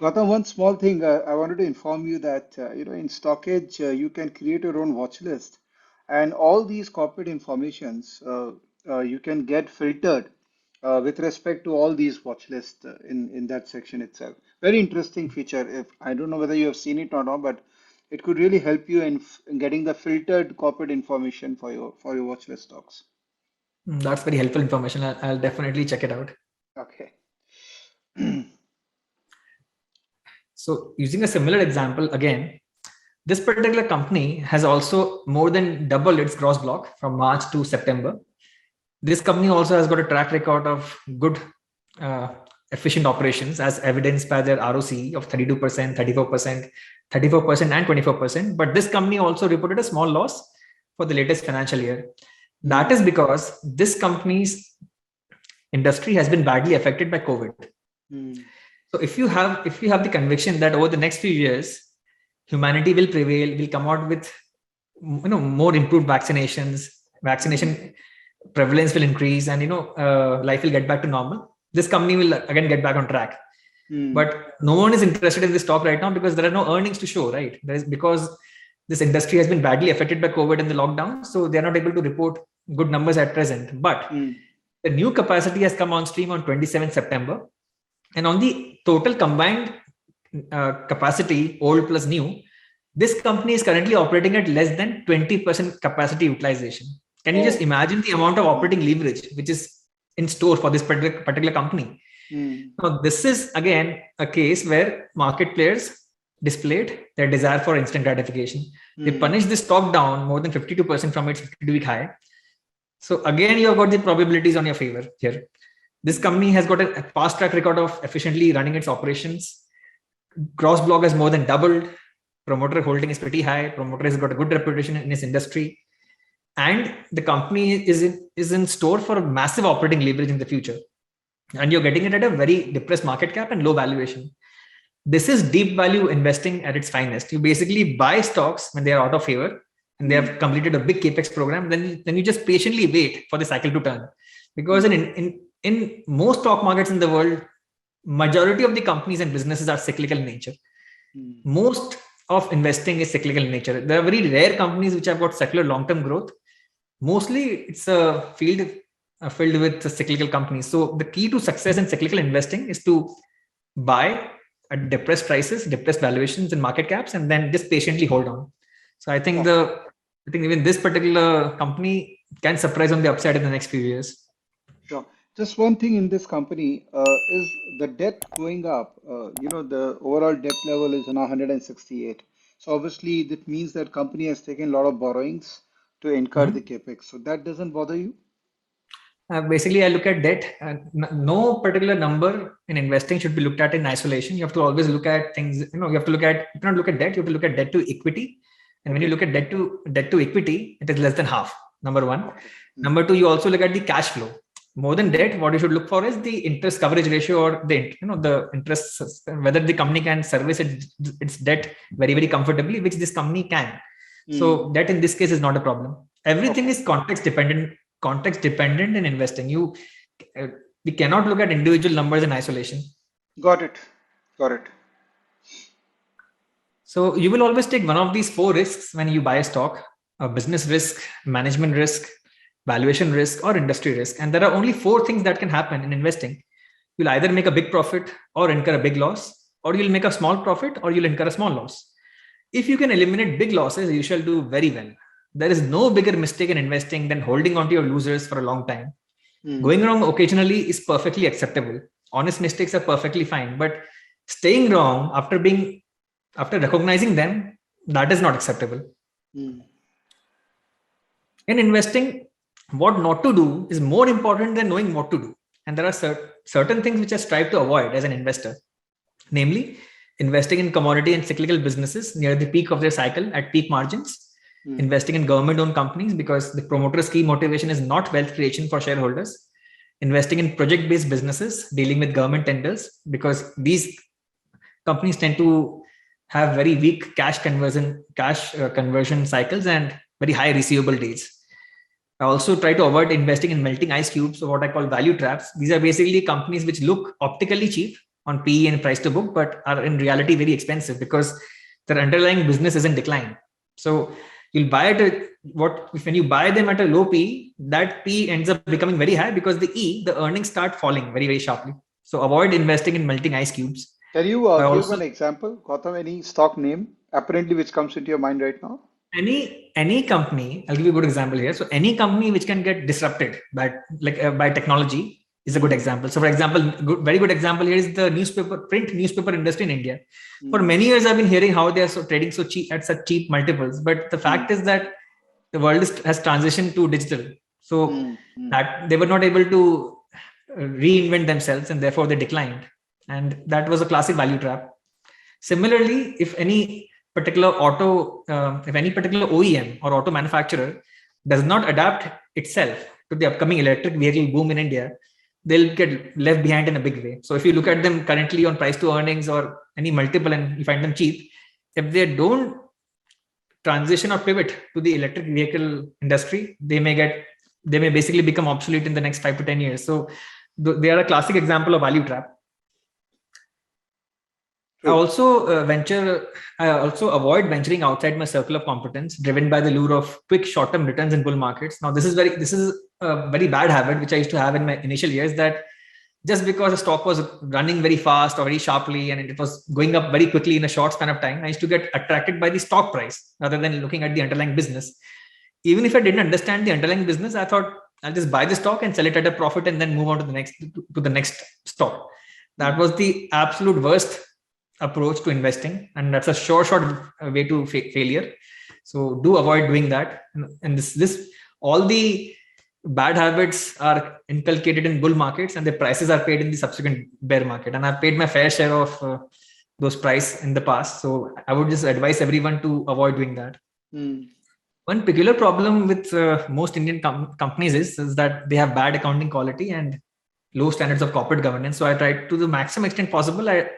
Gautam, one small thing I wanted to inform you that in Stockage you can create your own watch list, and all these corporate informations you can get filtered with respect to all these watch lists in that section itself. Very interesting feature. If I don't know whether you have seen it or not, but it could really help you in getting the filtered corporate information for your watch list stocks. That's very helpful information. I'll definitely check it out. Okay. So using a similar example again, this particular company has also more than doubled its gross block from March to September. This company also has got a track record of good, uh, efficient operations, as evidenced by their ROCE of 32%, 34%, 34%, and 24%. But this company also reported a small loss for the latest financial year. That is Hmm. because this company's industry has been badly affected by COVID. Hmm. So if you have the conviction that over the next few years, humanity will prevail, will come out with more improved vaccinations, Hmm. vaccination prevalence will increase, and life will get back to normal. This company will again get back on track. Hmm. But no one is interested in this stock right now because there are no earnings to show, right? There is because this industry has been badly affected by COVID and the lockdown, so they are not able to report good numbers at present. But Hmm. the new capacity has come on stream on 27th September, and on the total combined capacity, old plus new, this company is currently operating at less than 20% capacity utilization. Can you just Oh. imagine the amount of Hmm. operating leverage which is in store for this particular company? Hmm. Now, this is again a case where market players displayed their desire for instant gratification. They Hmm. punished this stock down more than 52% from its 52-week high. So again, you have got the probabilities on your favor here. This Hmm. company has got a past track record of efficiently running its operations. Gross block has more than doubled. Promoter holding is pretty high. Promoter has got a good reputation in his industry, and the company is in store for massive operating leverage in the future. And you're getting it at a very depressed market cap and low valuation. This is deep value investing at its finest. You basically buy stocks when they are out of favor and they Hmm. have completed a big capex program. Then you just patiently wait for the cycle to turn, because Hmm. in most stock markets in the world, majority of the companies and businesses are cyclical in nature. Hmm. Most of investing is cyclical in nature. There are very rare companies which have got secular long-term growth. Mostly it's a field filled with cyclical companies. So the key to success in cyclical investing is to buy at depressed prices, depressed valuations and market caps, and then just patiently hold on. So Sure. I think even this particular company can surprise on the upside in the next few years. Sure. Just one thing in this company is the debt going up. The overall debt level is now 168. So obviously that means that company has taken a lot of borrowings to incur the Mhm. capex. So that doesn't bother you? Basically, I look at debt. No particular number in investing should be looked at in isolation. You have to always look at things. You have to look at. You cannot look at debt. You have to look at debt to equity. And when you Okay. look at debt to equity, it is less than half. Number one. Okay. Number two, you also look at the cash flow. More than debt, what you should look for is the interest coverage ratio, or the interest, whether the company can service its debt very, very comfortably, which this company can. Hmm. So that in this case is not a problem. Everything Okay. is context dependent in investing. Uh, we cannot look at individual numbers in isolation. Got it. Got it. So you will always take one of these four risks when you buy a stock: a business risk, management risk, valuation risk, or industry risk. And there are only four things that can happen in investing. You'll either make a big profit or incur a big loss, or you'll make a small profit or you'll incur a small loss. If you can eliminate big losses, you shall do very well. There is no bigger mistake in investing than holding on to your losers for a long time. Hmm. Going wrong occasionally is perfectly acceptable. Honest mistakes are perfectly fine, but staying wrong after recognizing them, that is not acceptable. Hmm. In investing, what not to do is more important than knowing what to do. And there are certain things which I strive to avoid as an investor, namely investing in commodity and cyclical businesses near the peak of their cycle at peak margins, Hmm. investing in government owned companies because the promoter's key motivation is not wealth creation for shareholders, investing in project based businesses dealing with government tenders because these companies tend to have very weak cash conversion cycles and very high receivable days. I also try to avoid investing in melting ice cubes, or what I call value traps. These are basically companies which look optically cheap on PE and price to book, but are in reality very expensive because their underlying business is in decline. So you'll buy it when you buy them at a low PE, that PE ends up becoming very high because the earnings start falling very, very sharply. So avoid investing in melting ice cubes. Can you I give also an example, Gautam, any stock name apparently which comes into your mind right now? any company, I'll give you a good example here. So any company which can get disrupted by technology is a good Hmm. example. So for example, very good example here is the print newspaper industry in India. For Hmm. many years I've been hearing how they are trading so cheap at such cheap multiples, but the Hmm. fact is that the world has transitioned to digital, so Hmm. Hmm. that they were not able to reinvent themselves, and therefore they declined, and that was a classic value trap. Similarly, if any particular OEM or auto manufacturer does not adapt itself to the upcoming electric vehicle boom in India, they'll get left behind in a big way. So if you look at them currently on price to earnings or any multiple and you find them cheap, if they don't transition or pivot to the electric vehicle industry, they may basically become obsolete in the next 5 to 10 years. So they are a classic example of value trap. I True. also I also avoid venturing outside my circle of competence, driven by the lure of quick short-term returns in bull markets. Now, this is a very bad habit which I used to have in my initial years. That just because a stock was running very fast or very sharply and it was going up very quickly in a short span of time, I used to get attracted by the stock price rather than looking at the underlying business. Even if I didn't understand the underlying business, I thought I'll just buy the stock and sell it at a profit and then move on to the next stock. That Hmm. was the absolute worst approach to investing, and that's a short way to failure. So do avoid doing that. And this all the bad habits are inculcated in bull markets, and the prices are paid in the subsequent bear market. And I've paid my fair share of those price in the past. So I would just advise everyone to avoid doing that. Hmm. One peculiar problem with most Indian companies is that they have bad accounting quality and low standards of corporate governance. So I try to the maximum extent possible. I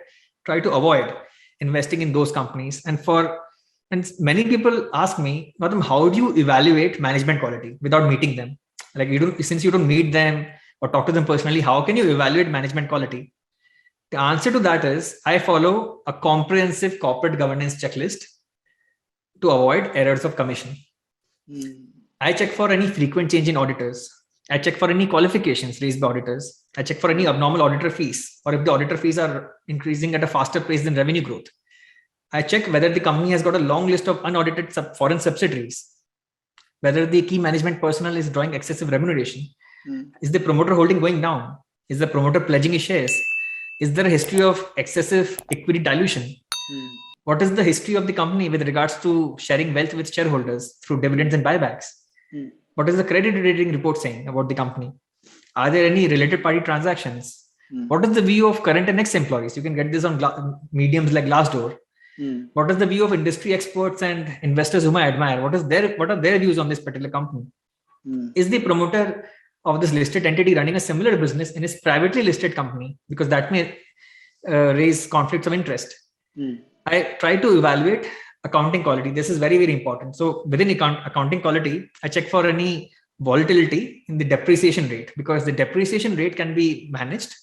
try to avoid investing in those companies. And many people ask me, Madam, how do you evaluate management quality without meeting them? Like since you don't meet them or talk to them personally, how can you evaluate management quality? The answer to that is I follow a comprehensive corporate governance checklist to avoid errors of commission. Hmm. I check for any frequent change in auditors. I check for any qualifications raised by auditors. I check for any abnormal auditor fees, or if the auditor fees are increasing at a faster pace than revenue growth. I check whether the company has got a long list of unaudited foreign subsidiaries, whether the key management personnel is drawing excessive remuneration. Hmm. Is the promoter holding going down? Is the promoter pledging his shares? Is there a history of excessive equity dilution? Hmm. What is the history of the company with regards to sharing wealth with shareholders through dividends and buybacks? What is the credit rating report saying about the company? Are there any related party transactions? What is the view of current and ex-employees? You can get this on mediums like Glassdoor. What is the view of industry experts and investors whom I admire? What are their views on this particular company? Is the promoter of this listed entity running a similar business in his privately listed company? Because that may raise conflicts of interest. I try to evaluate accounting quality. This is very, very important. So within accounting quality, I check for any volatility in the depreciation rate, because the depreciation rate can be managed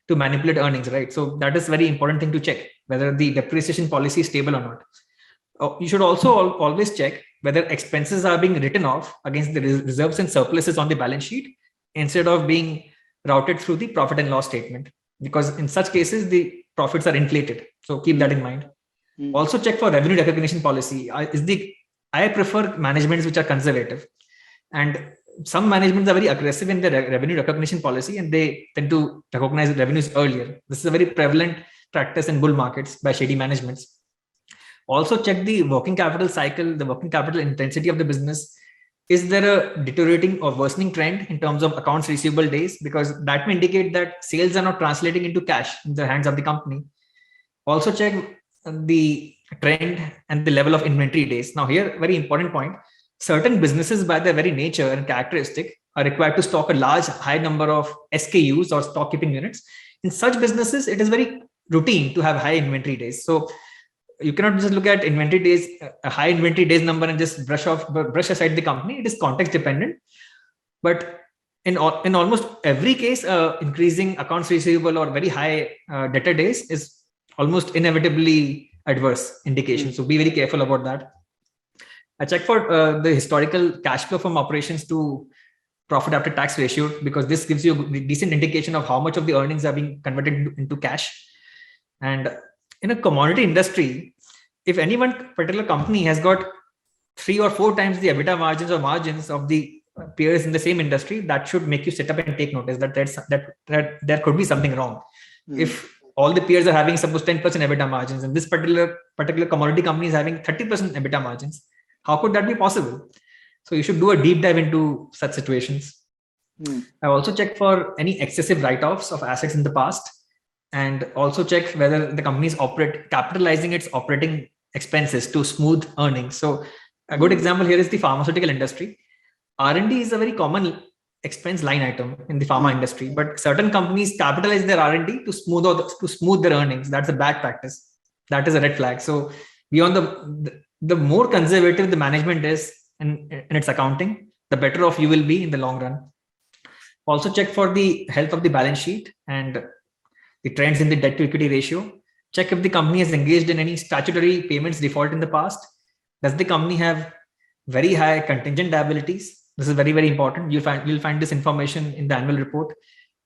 to manipulate earnings, right? So that is very important thing to check, whether the depreciation policy is stable or not. You should also always check whether expenses are being written off against the reserves and surpluses on the balance sheet instead of being routed through the profit and loss statement, because in such cases, the profits are inflated. So keep that in mind. Also check for revenue recognition policy. I prefer managements which are conservative, and some managements are very aggressive in their revenue recognition policy, and they tend to recognize revenues earlier. This is a very prevalent practice in bull markets by shady managements. Also check the working capital cycle, the working capital intensity of the business. Is there a deteriorating or worsening trend in terms of accounts receivable days? Because that may indicate that sales are not translating into cash in the hands of the company. Also check the trend and the level of inventory days. Now here, very important point. Certain businesses by their very nature and characteristic are required to stock a high number of SKUs or stock keeping units. In such businesses, it is very routine to have high inventory days. So you cannot just look at inventory days, a high inventory days number, and just brush aside the company. It is context dependent. But in almost every case, increasing accounts receivable or very high debtor days is almost inevitably adverse indication. So be very careful about that. I check for the historical cash flow from operations to profit after tax ratio, because this gives you a decent indication of how much of the earnings are being converted into cash. And in a commodity industry, if any one particular company has got 3 or 4 times the EBITDA margins of the peers in the same industry, that should make you sit up and take notice that there could be something wrong. If all the peers are having suppose 10% EBITDA margins, and this particular commodity company is having 30% EBITDA margins, how could that be possible? So you should do a deep dive into such situations. I also check for any excessive write-offs of assets in the past, and also check whether the company is capitalizing its operating expenses to smooth earnings. So a good example here is the pharmaceutical industry. R&D is a very common expense line item in the pharma industry, but certain companies capitalize their R&D to smooth their earnings. That's a bad practice. That is a red flag. So beyond the more conservative the management is in its accounting, the better off you will be in the long run. Also check for the health of the balance sheet and the trends in the debt to equity ratio. Check if the company has engaged in any statutory payments default in the past. Does the company have very high contingent liabilities? This is very, very important. You'll find this information in the annual report.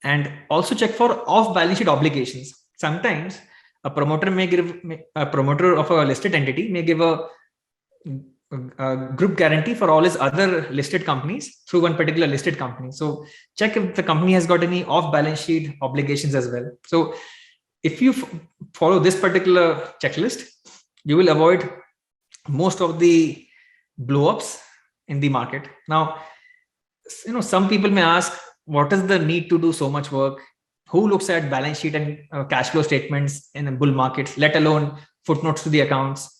And also check for off-balance sheet obligations. Sometimes a promoter of a listed entity may give a group guarantee for all his other listed companies through one particular listed company. So check if the company has got any off-balance sheet obligations as well. So if you follow this particular checklist, you will avoid most of the blow-ups in the market. Now, some people may ask, what is the need to do so much work? Who looks at balance sheet and cash flow statements in bull markets, let alone footnotes to the accounts?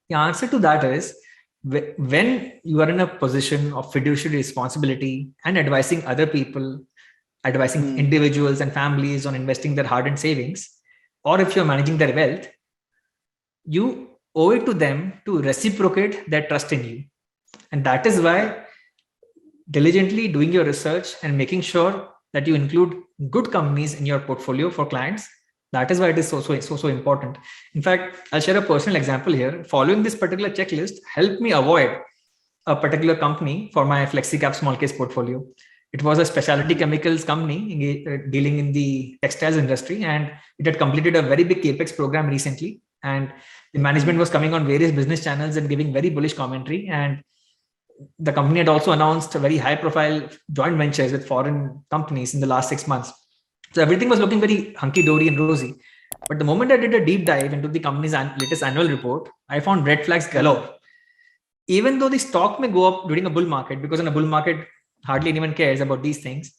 The answer to that is, when you are in a position of fiduciary responsibility and advising other people, advising individuals and families on investing their hard-earned savings, or if you're managing their wealth, you owe it to them to reciprocate their trust in you. And that is why diligently doing your research and making sure that you include good companies in your portfolio for clients, that is why it is so important. In fact, I'll share a personal example here. Following this particular checklist helped me avoid a particular company for my FlexiCap small case portfolio. It was a specialty chemicals company dealing in the textiles industry, and it had completed a very big capex program recently. And the management was coming on various business channels and giving very bullish commentary. And the company had also announced very high profile joint ventures with foreign companies in the last 6 months. So everything was looking very hunky-dory and rosy. But the moment I did a deep dive into the company's latest annual report, I found red flags galore. Even though the stock may go up during a bull market, because in a bull market, hardly anyone cares about these things,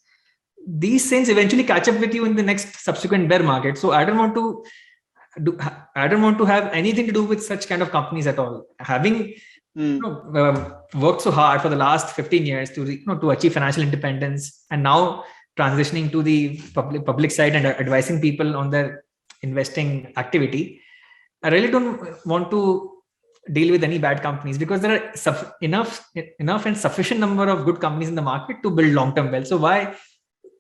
these things eventually catch up with you in the next subsequent bear market. So I don't want to have anything to do with such kind of companies at all. Having worked so hard for the last 15 years to achieve financial independence, and now transitioning to the public side and advising people on their investing activity, I really don't want to deal with any bad companies, because there are enough and sufficient number of good companies in the market to build long-term wealth. So why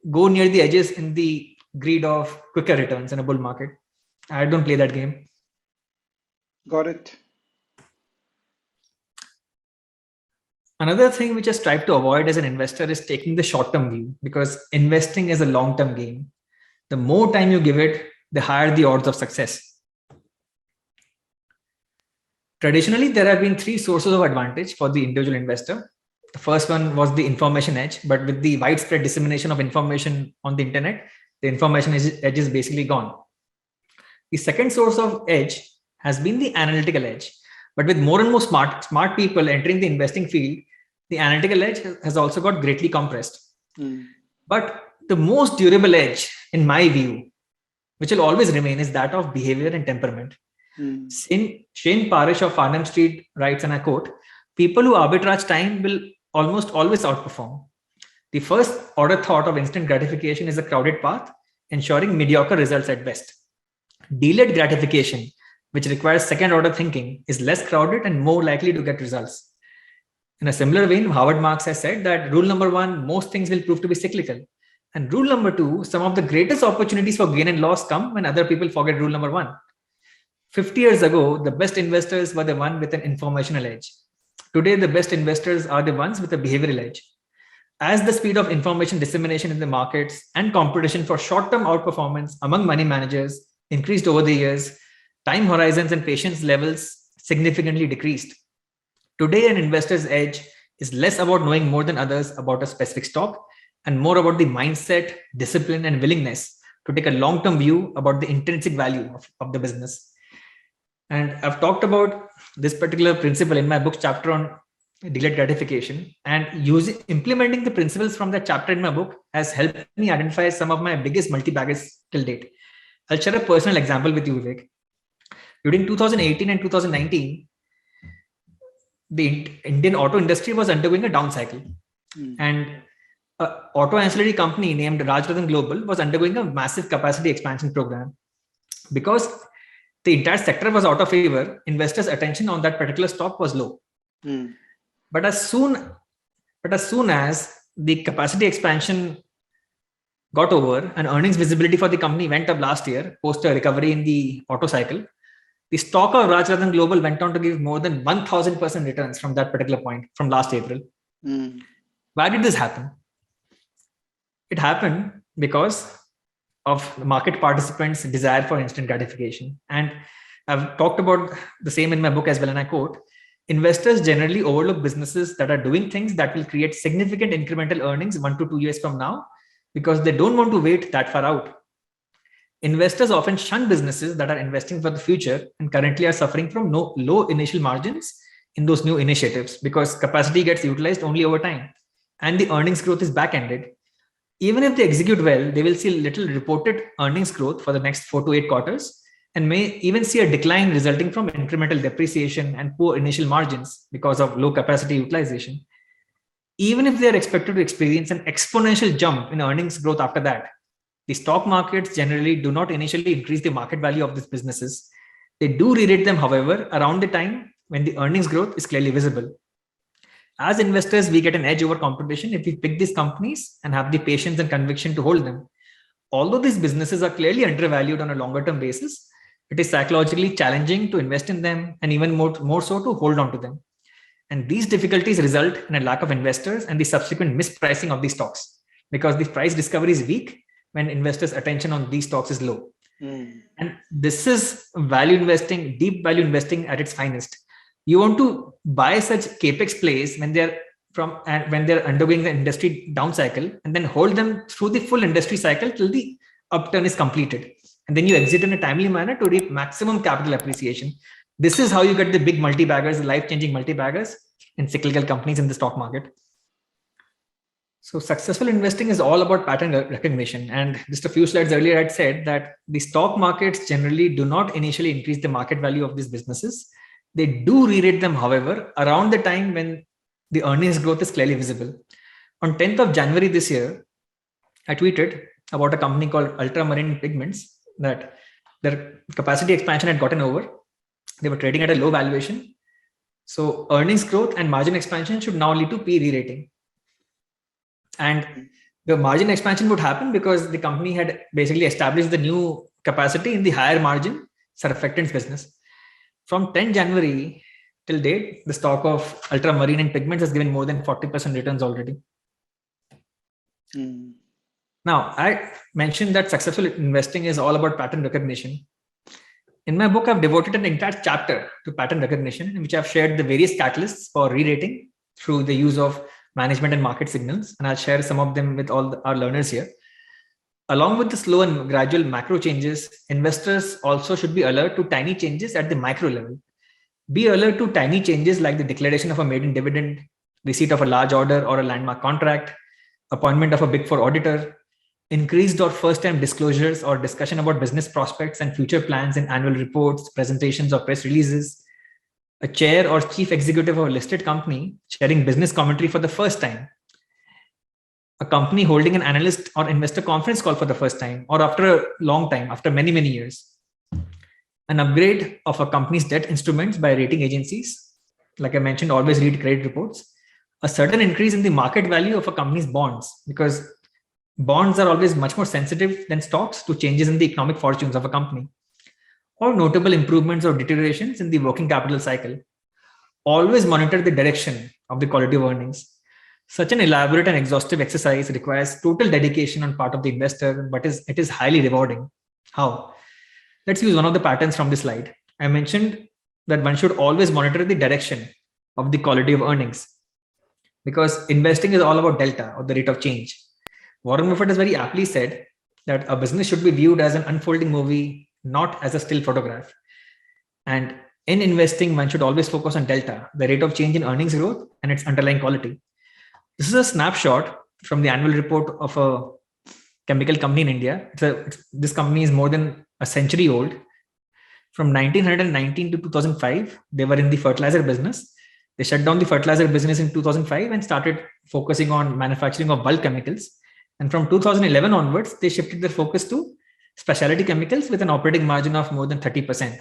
go near the edges in the greed of quicker returns in a bull market? I don't play that game. Got it. Another thing which I strive to avoid as an investor is taking the short-term view, because investing is a long-term game. The more time you give it, the higher the odds of success. Traditionally, there have been three sources of advantage for the individual investor. The first one was the information edge, but with the widespread dissemination of information on the internet, the information edge is basically gone. The second source of edge has been the analytical edge, but with more and more smart people entering the investing field, the analytical edge has also got greatly compressed. But the most durable edge, in my view, which will always remain, is that of behavior and temperament. Shane Parrish of Farnham Street writes, and I quote, "People who arbitrage time will almost always outperform. The first order thought of instant gratification is a crowded path, ensuring mediocre results at best. Delayed gratification, which requires second order thinking, is less crowded and more likely to get results." In a similar vein, Howard Marks has said that rule number one, most things will prove to be cyclical. And rule number two, some of the greatest opportunities for gain and loss come when other people forget rule number one. 50 years ago, the best investors were the one with an informational edge. Today, the best investors are the ones with a behavioral edge. As the speed of information dissemination in the markets and competition for short-term outperformance among money managers increased over the years, time horizons and patience levels significantly decreased. Today, an investor's edge is less about knowing more than others about a specific stock and more about the mindset, discipline, and willingness to take a long-term view about the intrinsic value of the business. And I've talked about this particular principle in my book chapter on delayed gratification, and implementing the principles from that chapter in my book has helped me identify some of my biggest multi-baggers till date. I'll share a personal example with you, Vivek. During 2018 and 2019, the Indian auto industry was undergoing a down cycle. And an auto ancillary company named Rajratan Global was undergoing a massive capacity expansion program. Because the entire sector was out of favor, investors' attention on that particular stock was low. But as soon as the capacity expansion got over and earnings visibility for the company went up last year, post a recovery in the auto cycle, the stock of Rajratan Global went on to give more than 1,000% returns from that particular point, from last April. Why did this happen? It happened because of market participants' desire for instant gratification. And I've talked about the same in my book as well, and I quote, "Investors generally overlook businesses that are doing things that will create significant incremental earnings 1 to 2 years from now because they don't want to wait that far out. Investors often shun businesses that are investing for the future and currently are suffering from low initial margins in those new initiatives because capacity gets utilized only over time and the earnings growth is back-ended. Even if they execute well, they will see little reported earnings growth for the next 4 to 8 quarters and may even see a decline resulting from incremental depreciation and poor initial margins because of low capacity utilization. Even if they are expected to experience an exponential jump in earnings growth after that, the stock markets generally do not initially increase the market value of these businesses. They do re-rate them, however, around the time when the earnings growth is clearly visible. As investors, we get an edge over competition if we pick these companies and have the patience and conviction to hold them. Although these businesses are clearly undervalued on a longer term basis, it is psychologically challenging to invest in them and even more so to hold on to them. And these difficulties result in a lack of investors and the subsequent mispricing of these stocks because the price discovery is weak when investors' attention on these stocks is low. And this is value investing, deep value investing at its finest. You want to buy such capex plays when they're undergoing the industry down cycle and then hold them through the full industry cycle till the upturn is completed. and then you exit in a timely manner to reap maximum capital appreciation. This is how you get the big multi-baggers, the life-changing multi-baggers in cyclical companies in the stock market. So successful investing is all about pattern recognition. And just a few slides earlier, I'd said that the stock markets generally do not initially increase the market value of these businesses. They do re-rate them, however, around the time when the earnings growth is clearly visible. On 10th of January this year, I tweeted about a company called Ultramarine Pigments that their capacity expansion had gotten over. They were trading at a low valuation. So earnings growth and margin expansion should now lead to P re-rating. And the margin expansion would happen because the company had basically established the new capacity in the higher margin surfactants business. From 10 January till date, the stock of Ultramarine and Pigments has given more than 40% returns already. Now, I mentioned that successful investing is all about pattern recognition. In my book, I've devoted an entire chapter to pattern recognition, in which I've shared the various catalysts for re-rating through the use of management and market signals, and I'll share some of them with all our learners here. Along with the slow and gradual macro changes, investors also should be alert to tiny changes at the micro level. Be alert to tiny changes like the declaration of a maiden dividend, receipt of a large order or a landmark contract, appointment of a Big Four auditor, increased or first-time disclosures or discussion about business prospects and future plans in annual reports, presentations, or press releases, a chair or chief executive of a listed company sharing business commentary for the first time, a company holding an analyst or investor conference call for the first time, or after a long time, after many, many years, an upgrade of a company's debt instruments by rating agencies. Like I mentioned, always read credit reports, a certain increase in the market value of a company's bonds, because bonds are always much more sensitive than stocks to changes in the economic fortunes of a company, or notable improvements or deteriorations in the working capital cycle. Always monitor the direction of the quality of earnings. Such an elaborate and exhaustive exercise requires total dedication on part of the investor, but it is highly rewarding. How? Let's use one of the patterns from this slide. I mentioned that one should always monitor the direction of the quality of earnings, because investing is all about delta, or the rate of change. Warren Buffett has very aptly said that a business should be viewed as an unfolding movie, not as a still photograph. And in investing, one should always focus on delta, the rate of change in earnings growth and its underlying quality. This is a snapshot from the annual report of a chemical company in India. This company is more than a century old. From 1919 to 2005, they were in the fertilizer business. They shut down the fertilizer business in 2005 and started focusing on manufacturing of bulk chemicals. And from 2011 onwards, they shifted their focus to specialty chemicals with an operating margin of more than 30%.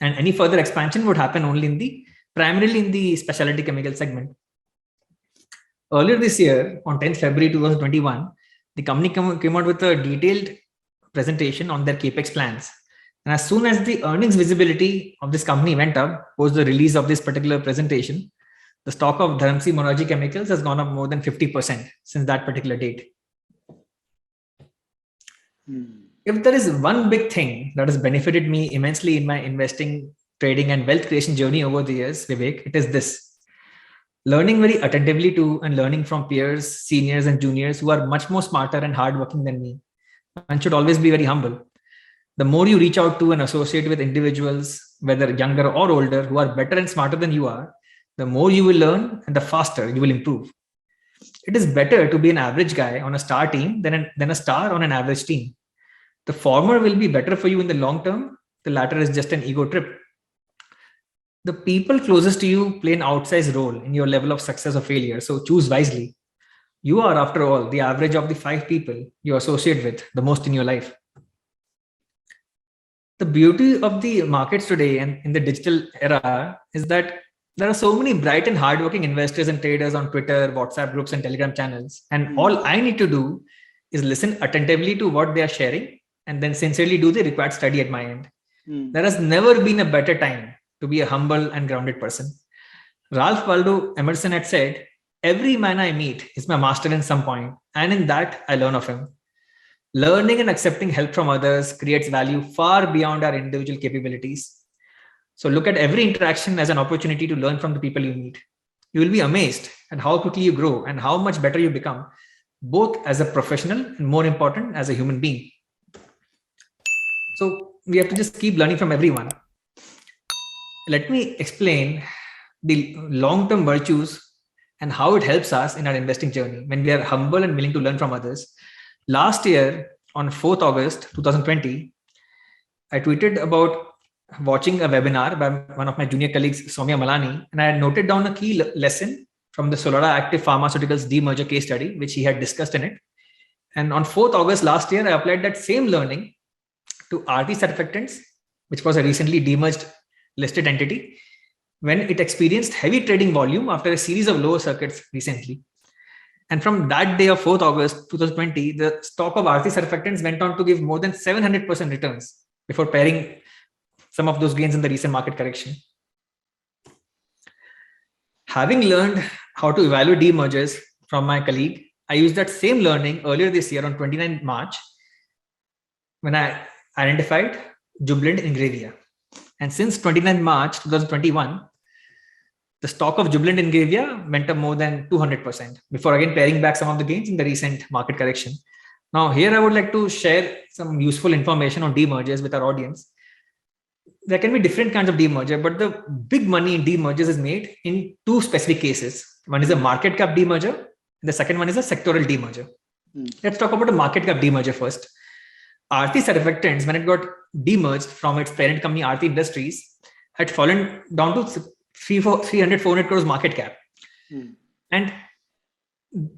And any further expansion would happen only primarily in the specialty chemical segment. Earlier this year, on 10th February 2021, the company came out with a detailed presentation on their capex plans. And as soon as the earnings visibility of this company went up, post the release of this particular presentation, the stock of Dharamsi Monaji Chemicals has gone up more than 50% since that particular date. If there is one big thing that has benefited me immensely in my investing, trading, and wealth creation journey over the years, Vivek, it is this. Learning very attentively to and learning from peers, seniors, and juniors who are much more smarter and hardworking than me. One should always be very humble. The more you reach out to and associate with individuals, whether younger or older, who are better and smarter than you are, the more you will learn and the faster you will improve. It is better to be an average guy on a star team than a star on an average team. The former will be better for you in the long term. The latter is just an ego trip. The people closest to you play an outsized role in your level of success or failure. So choose wisely. You are, after all, the average of the 5 people you associate with the most in your life. The beauty of the markets today and in the digital era is that there are so many bright and hardworking investors and traders on Twitter, WhatsApp groups, and Telegram channels. And all I need to do is listen attentively to what they are sharing and then sincerely do the required study at my end. There has never been a better time to be a humble and grounded person. Ralph Waldo Emerson had said, "Every man I meet is my master in some point, and in that I learn of him." Learning and accepting help from others creates value far beyond our individual capabilities. So look at every interaction as an opportunity to learn from the people you meet. You will be amazed at how quickly you grow and how much better you become, both as a professional and, more important, as a human being. So we have to just keep learning from everyone. Let me explain the long-term virtues and how it helps us in our investing journey when we are humble and willing to learn from others. Last year, on 4th August 2020, I tweeted about watching a webinar by one of my junior colleagues, Soumya Malani, and I had noted down a key lesson from the Solara Active Pharmaceuticals demerger case study, which he had discussed in it. And on 4th August last year, I applied that same learning to Aarti Surfactants, which was a recently demerged listed entity, when it experienced heavy trading volume after a series of lower circuits recently. And from that day of 4th August 2020, the stock of Aarti Surfactants went on to give more than 700% returns before pairing some of those gains in the recent market correction. Having learned how to evaluate demergers from my colleague, I used that same learning earlier this year on 29th March when I identified Jubilant Ingravia. And since 29th March 2021, the stock of Jubilant Ingravia went up more than 200% before again paring back some of the gains in the recent market correction. Now, here I would like to share some useful information on demergers with our audience. There can be different kinds of demerger, but the big money in demergers is made in two specific cases. One is a market cap demerger, and the second one is a sectoral demerger. Let's talk about a market cap demerger first. Aarti Surfactants, when it got demerged from its parent company Aarti Industries, had fallen down to 300-400 crores market cap. And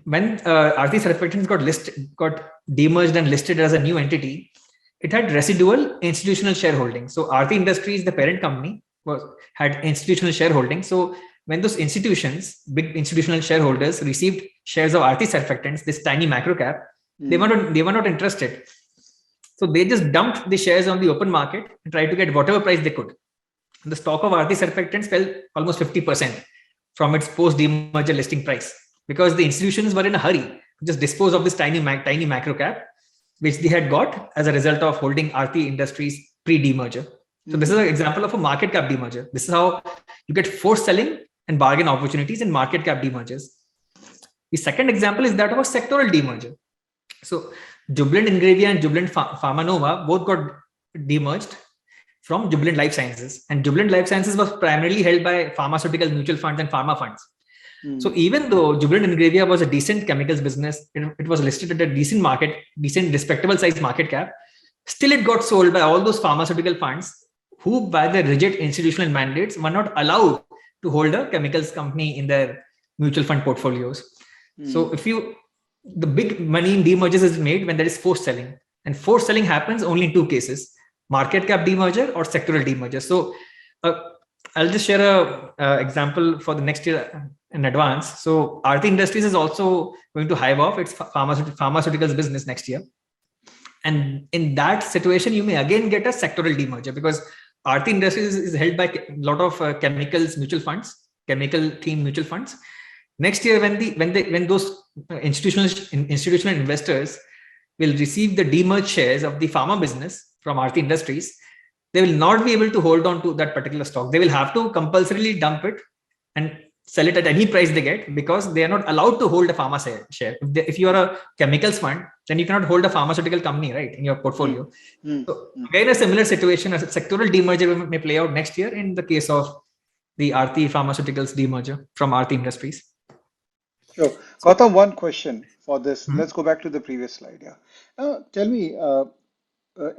when Aarti Surfactants got demerged and listed as a new entity, it had residual institutional shareholding. So Aarti Industries, the parent company, had institutional shareholding. So when those institutions, big institutional shareholders, received shares of Aarti Surfactants, this tiny macro cap, they were not interested. So they just dumped the shares on the open market and tried to get whatever price they could. The stock of Aarti Surfactants fell almost 50% from its post-demerger listing price because the institutions were in a hurry to just dispose of this tiny macro cap, which they had got as a result of holding Aarti Industries pre-demerger. So this is an example of a market cap demerger. This is how you get forced selling and bargain opportunities in market cap demergers. The second example is that of a sectoral demerger. So Jubilant Ingravia and Jubilant Pharmanova both got demerged from Jubilant Life Sciences. And Jubilant Life Sciences was primarily held by pharmaceutical mutual funds and pharma funds. So even though Jubilant Ingravia was a decent chemicals business, it was listed at a decent respectable size market cap, still it got sold by all those pharmaceutical funds who, by their rigid institutional mandates, were not allowed to hold a chemicals company in their mutual fund portfolios. So the big money in demergers is made when there is forced selling. And forced selling happens only in two cases: market cap demerger or sectoral demerger. So I'll just share a example for the next year in advance. So Aarti Industries is also going to hive off its pharmaceuticals business next year. And in that situation, you may again get a sectoral demerger because Aarti Industries is held by a lot of chemicals mutual funds, chemical themed mutual funds. Next year, when those institutional investors will receive the demerged shares of the pharma business from Aarti Industries, they will not be able to hold on to that particular stock. They will have to compulsorily dump it and sell it at any price they get because they are not allowed to hold a pharma share. If you are a chemicals fund, then you cannot hold a pharmaceutical company, right, in your portfolio. So again, a similar situation, a sectoral demerger may play out next year in the case of the Aarti Pharmaceuticals demerger from Aarti Industries. Sure. Gautam, one question for this. Let's go back to the previous slide. Yeah. Tell me,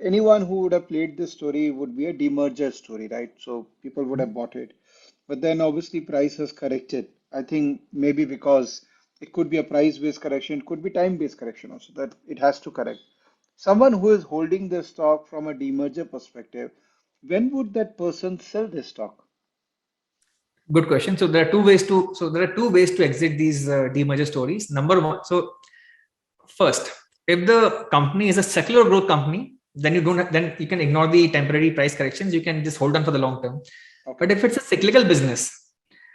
anyone who would have played this story would be a demerger story, right? So people would have bought it. But then obviously price has corrected. I think maybe because it could be a price-based correction, it could be time-based correction also, that it has to correct. Someone who is holding the stock from a demerger perspective, when would that person sell this stock? Good question. So there are two ways to exit these demerger stories. Number one, so first, if the company is a secular growth company, then you can ignore the temporary price corrections. You can just hold on for the long term. Okay. But if it's a cyclical business,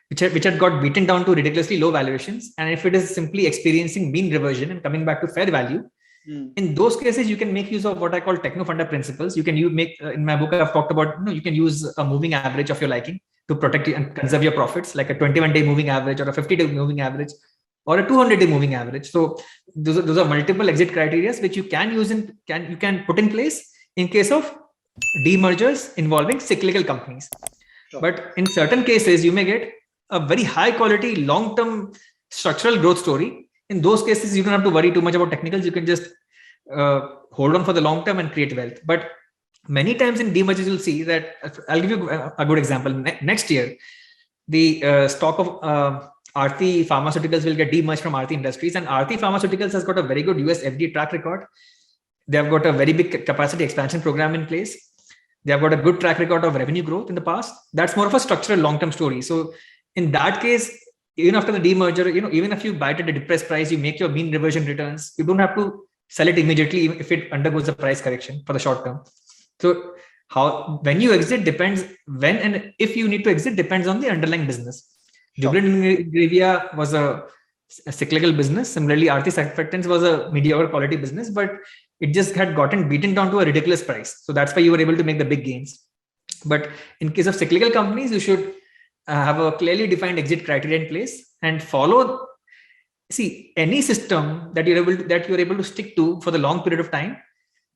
which had got beaten down to ridiculously low valuations, and if it is simply experiencing mean reversion and coming back to fair value, in those cases, you can make use of what I call techno-funder principles. You can in my book, I've talked about, you can use a moving average of your liking to protect and conserve your profits, like a 21-day moving average or a 50-day moving average or a 200-day moving average. So those are multiple exit criteria which you can use you can put in place in case of demergers involving cyclical companies. Sure. But in certain cases, you may get a very high quality, long term structural growth story. In those cases, you don't have to worry too much about technicals. You can just hold on for the long term and create wealth. But many times in demergers, you'll see that I'll give you a good example. Next year, the stock of Aarti Pharmaceuticals will get demerged from Aarti Industries, and Aarti Pharmaceuticals has got a very good US FDA track record. They have got a very big capacity expansion program in place. They have got a good track record of revenue growth in the past. That's more of a structural long-term story. So in that case, even after the demerger, even if you buy it at a depressed price, you make your mean reversion returns. You don't have to sell it immediately if it undergoes a price correction for the short term. So when you exit depends when and if you need to exit depends on the underlying business. Sure. Jubilant Ingrevia was a cyclical business. Similarly, Aarti Surfactants was a mediocre quality business, but it just had gotten beaten down to a ridiculous price. So that's why you were able to make the big gains. But in case of cyclical companies, you should have a clearly defined exit criteria in place and follow. See, any system that you're able to stick to for the long period of time,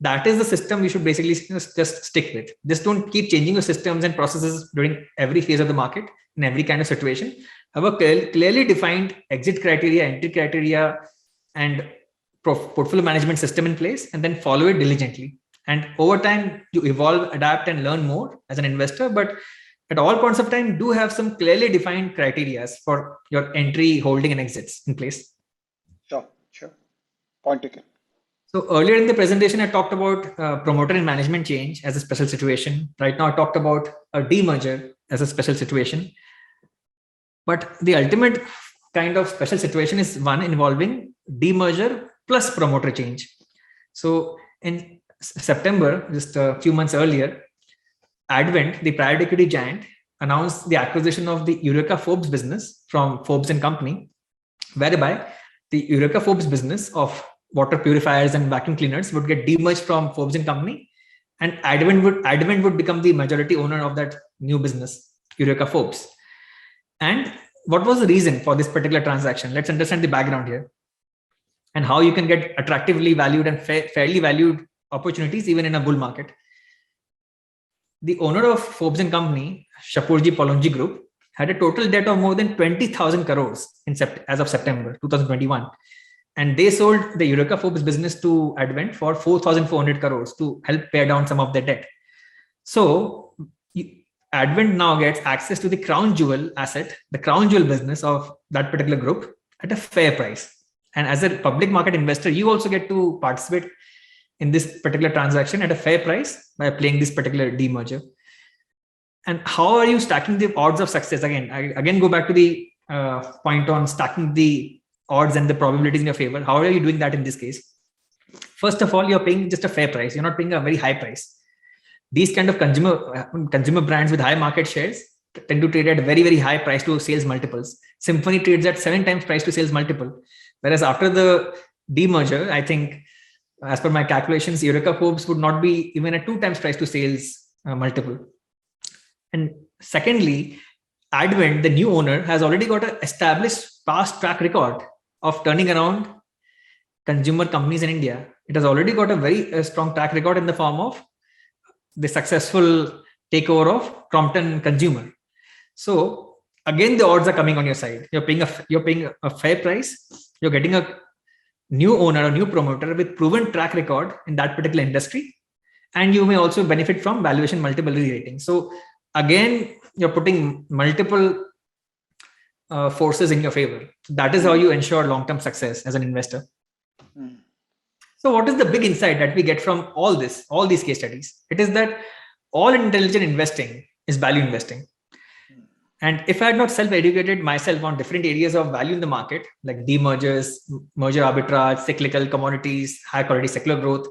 that is the system you should basically just stick with. Just don't keep changing your systems and processes during every phase of the market in every kind of situation. Have a clearly defined exit criteria, entry criteria, and portfolio management system in place, and then follow it diligently. And over time, you evolve, adapt, and learn more as an investor. But at all points of time, do have some clearly defined criteria for your entry, holding, and exits in place. Sure. Point taken. So earlier in the presentation, I talked about promoter and management change as a special situation. Right now, I talked about a demerger as a special situation. But the ultimate kind of special situation is one involving demerger plus promoter change. So in September, just a few months earlier, Advent, the private equity giant, announced the acquisition of the Eureka Forbes business from Forbes and Company, whereby the Eureka Forbes business of water purifiers and vacuum cleaners would get demerged from Forbes and Company, and Advent would become the majority owner of that new business, Eureka Forbes. And what was the reason for this particular transaction? Let's understand the background here and how you can get attractively valued and fairly valued opportunities even in a bull market. The owner of Forbes and Company, Shapoorji Pallonji Group, had a total debt of more than 20,000 crores as of September 2021. And they sold the Eureka Forbes business to Advent for 4,400 crores to help pay down some of their debt. So Advent now gets access to the crown jewel asset, the crown jewel business of that particular group at a fair price. And as a public market investor, you also get to participate in this particular transaction at a fair price by playing this particular demerger. And how are you stacking the odds of success? Again, go back to the point on stacking the odds and the probabilities in your favor. How are you doing that in this case? First of all, you're paying just a fair price. You're not paying a very high price. These kind of consumer brands with high market shares tend to trade at very, very high price to sales multiples. Symphony trades at 7 times price to sales multiple. Whereas after the demerger, I think, as per my calculations, Eureka Forbes would not be even a 2 times price to sales multiple. And secondly, Advent, the new owner, has already got an established past track record of turning around consumer companies in India. It has already got a very strong track record in the form of the successful takeover of Crompton Consumer. So again, the odds are coming on your side. You're paying a fair price. You're getting a new owner, a new promoter with proven track record in that particular industry, and you may also benefit from valuation multiple re-rating. So again, you're putting multiple forces in your favor. That is how you ensure long-term success as an investor. So what is the big insight that we get from all these case studies? It is that all intelligent investing is value investing. And if I had not self-educated myself on different areas of value in the market, like demergers, merger arbitrage, cyclical commodities, high quality secular growth,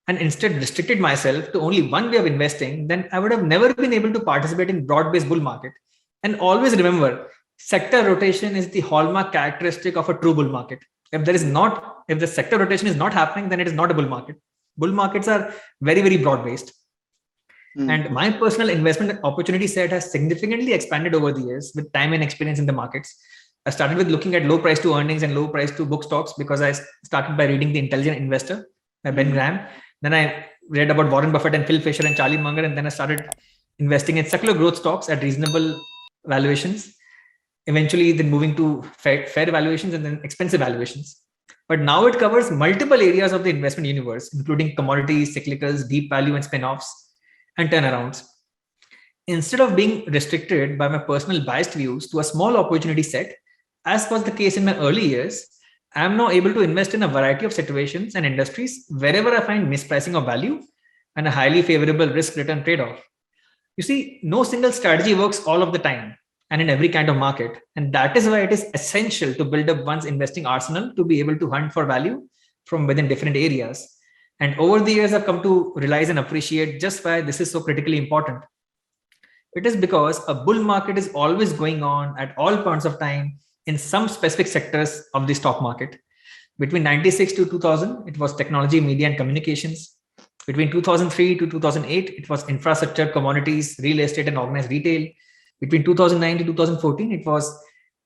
and instead restricted myself to only one way of investing, then I would have never been able to participate in broad-based bull market. And always remember, sector rotation is the hallmark characteristic of a true bull market. If the sector rotation is not happening, then it is not a bull market. Bull markets are very, very broad-based. And my personal investment opportunity set has significantly expanded over the years with time and experience in the markets. I started with looking at low price to earnings and low price to book stocks because I started by reading The Intelligent Investor by Ben Graham. Then I read about Warren Buffett and Phil Fisher and Charlie Munger, and then I started investing in secular growth stocks at reasonable valuations. Eventually, then moving to fair valuations and then expensive valuations. But now it covers multiple areas of the investment universe, including commodities, cyclicals, deep value and spin-offs, and turnarounds. Instead of being restricted by my personal biased views to a small opportunity set, as was the case in my early years, I am now able to invest in a variety of situations and industries wherever I find mispricing of value and a highly favorable risk-return trade-off. You see, no single strategy works all of the time and in every kind of market. And that is why it is essential to build up one's investing arsenal to be able to hunt for value from within different areas. And over the years, I've come to realize and appreciate just why this is so critically important. It is because a bull market is always going on at all points of time in some specific sectors of the stock market. Between 96 to 2000, it was technology, media, and communications. Between 2003 to 2008, it was infrastructure, commodities, real estate, and organized retail. Between 2009 to 2014, it was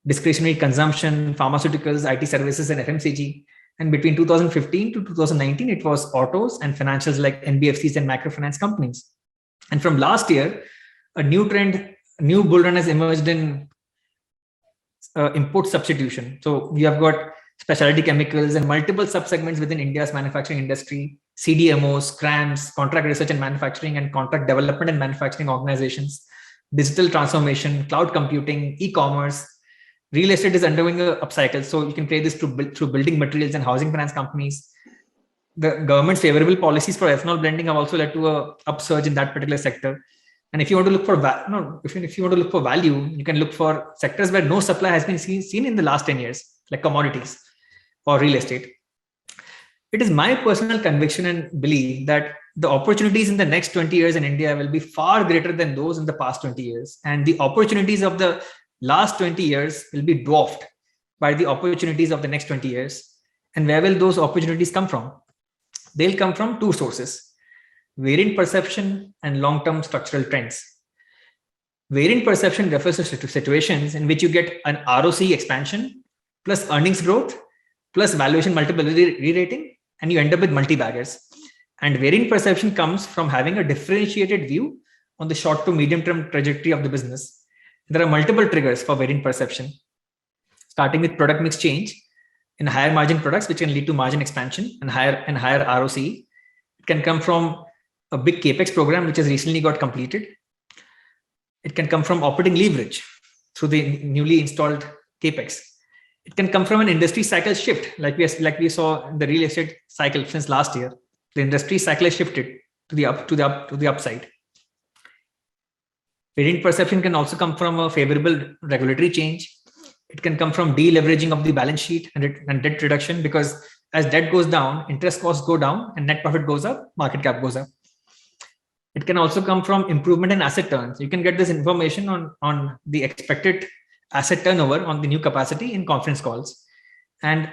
discretionary consumption, pharmaceuticals, IT services, and FMCG. And between 2015 to 2019, it was autos and financials like NBFCs and microfinance companies. And from last year, a new trend, a new bull run has emerged in import substitution. So we have got specialty chemicals and multiple subsegments within India's manufacturing industry, CDMOs, CRAMS, contract research and manufacturing, and contract development and manufacturing organizations, digital transformation, cloud computing, e-commerce. Real estate is undergoing an upcycle. So you can play this through building materials and housing finance companies. The government's favorable policies for ethanol blending have also led to an upsurge in that particular sector. And if you want to look for if you want to look for value, you can look for sectors where no supply has been seen in the last 10 years, like commodities or real estate. It is my personal conviction and belief that the opportunities in the next 20 years in India will be far greater than those in the past 20 years. And the opportunities of the last 20 years will be dwarfed by the opportunities of the next 20 years. And where will those opportunities come from? They'll come from two sources: variant perception and long-term structural trends. Variant perception refers to situations in which you get an ROC expansion plus earnings growth plus valuation multiple re-rating, and you end up with multi-baggers. And variant perception comes from having a differentiated view on the short to medium-term trajectory of the business. There are multiple triggers for variant perception, starting with product mix change in higher margin products, which can lead to margin expansion and higher ROC. It can come from a big capex program which has recently got completed. It can come from operating leverage through the newly installed capex. It can come from an industry cycle shift, like we saw in the real estate cycle since last year. The industry cycle has shifted to the upside. Variant perception can also come from a favorable regulatory change. It can come from deleveraging of the balance sheet and debt reduction, because as debt goes down, interest costs go down and net profit goes up, market cap goes up. It can also come from improvement in asset turns. You can get this information on the expected asset turnover on the new capacity in conference calls. And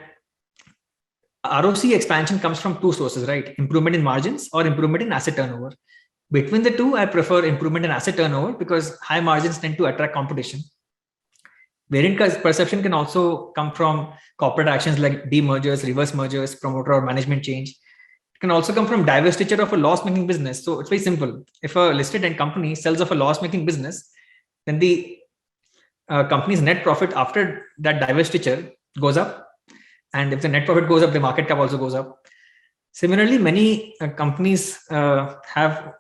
ROC expansion comes from two sources, right? Improvement in margins or improvement in asset turnover. Between the two, I prefer improvement in asset turnover because high margins tend to attract competition. Variant perception can also come from corporate actions like demergers, reverse mergers, promoter or management change. It can also come from divestiture of a loss-making business. So it's very simple. If a listed company sells off a loss-making business, then the company's net profit after that divestiture goes up. And if the net profit goes up, the market cap also goes up. Similarly, many companies have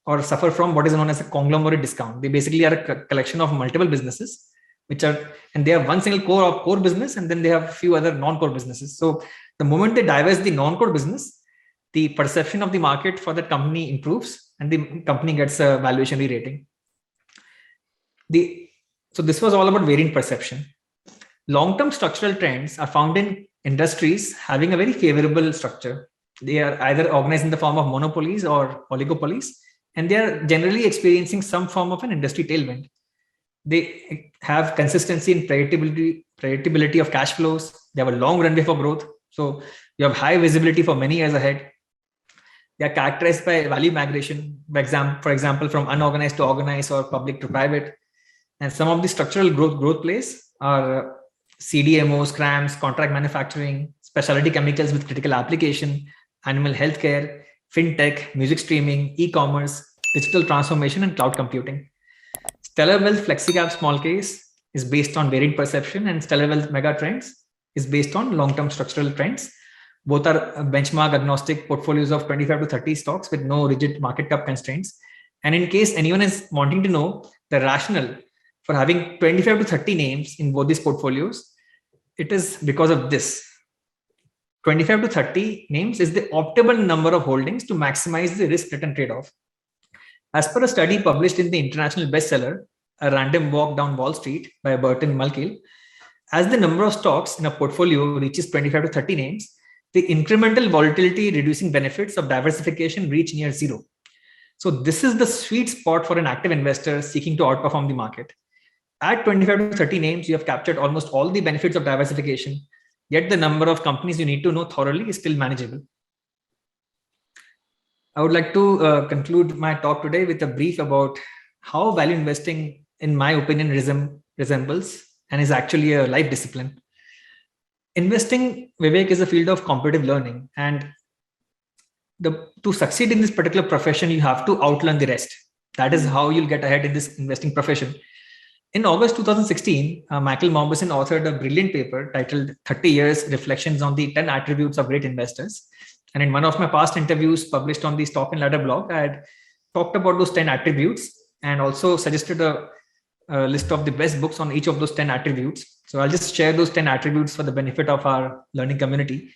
or suffer from what is known as a conglomerate discount. They basically are a collection of multiple businesses, and they have one single core business, and then they have a few other non-core businesses. So the moment they divest the non-core business, the perception of the market for that company improves and the company gets a valuation re-rating. So this was all about variant perception. Long-term structural trends are found in industries having a very favorable structure. They are either organized in the form of monopolies or oligopolies, and they are generally experiencing some form of an industry tailwind. They have consistency in predictability of cash flows. They have a long runway for growth. So you have high visibility for many years ahead. They are characterized by value migration, for example, from unorganized to organized or public to private. And some of the structural growth plays are CDMOs, CRAMS, contract manufacturing, specialty chemicals with critical application, animal healthcare, fintech, music streaming, e-commerce, digital transformation, and cloud computing. Stellar Wealth FlexiCap Small Case is based on varied perception, and Stellar Wealth Mega Trends is based on long-term structural trends. Both are benchmark agnostic portfolios of 25 to 30 stocks with no rigid market cap constraints. And in case anyone is wanting to know the rationale for having 25 to 30 names in both these portfolios, it is because of this. 25 to 30 names is the optimal number of holdings to maximize the risk return trade-off. As per a study published in the international bestseller, A Random Walk Down Wall Street by Burton Malkiel, as the number of stocks in a portfolio reaches 25 to 30 names, the incremental volatility reducing benefits of diversification reach near zero. So this is the sweet spot for an active investor seeking to outperform the market. At 25 to 30 names, you have captured almost all the benefits of diversification, yet the number of companies you need to know thoroughly is still manageable. I would like to conclude my talk today with a brief about how value investing, in my opinion, resembles and is actually a life discipline. Investing, Vivek, is a field of competitive learning, and to succeed in this particular profession, you have to outlearn the rest. That is how you'll get ahead in this investing profession. In August 2016, Michael Mauboussin authored a brilliant paper titled 30 Years Reflections on the 10 Attributes of Great Investors. And in one of my past interviews published on the Stock and Ladder blog, I had talked about those 10 attributes and also suggested a list of the best books on each of those 10 attributes. So I'll just share those 10 attributes for the benefit of our learning community.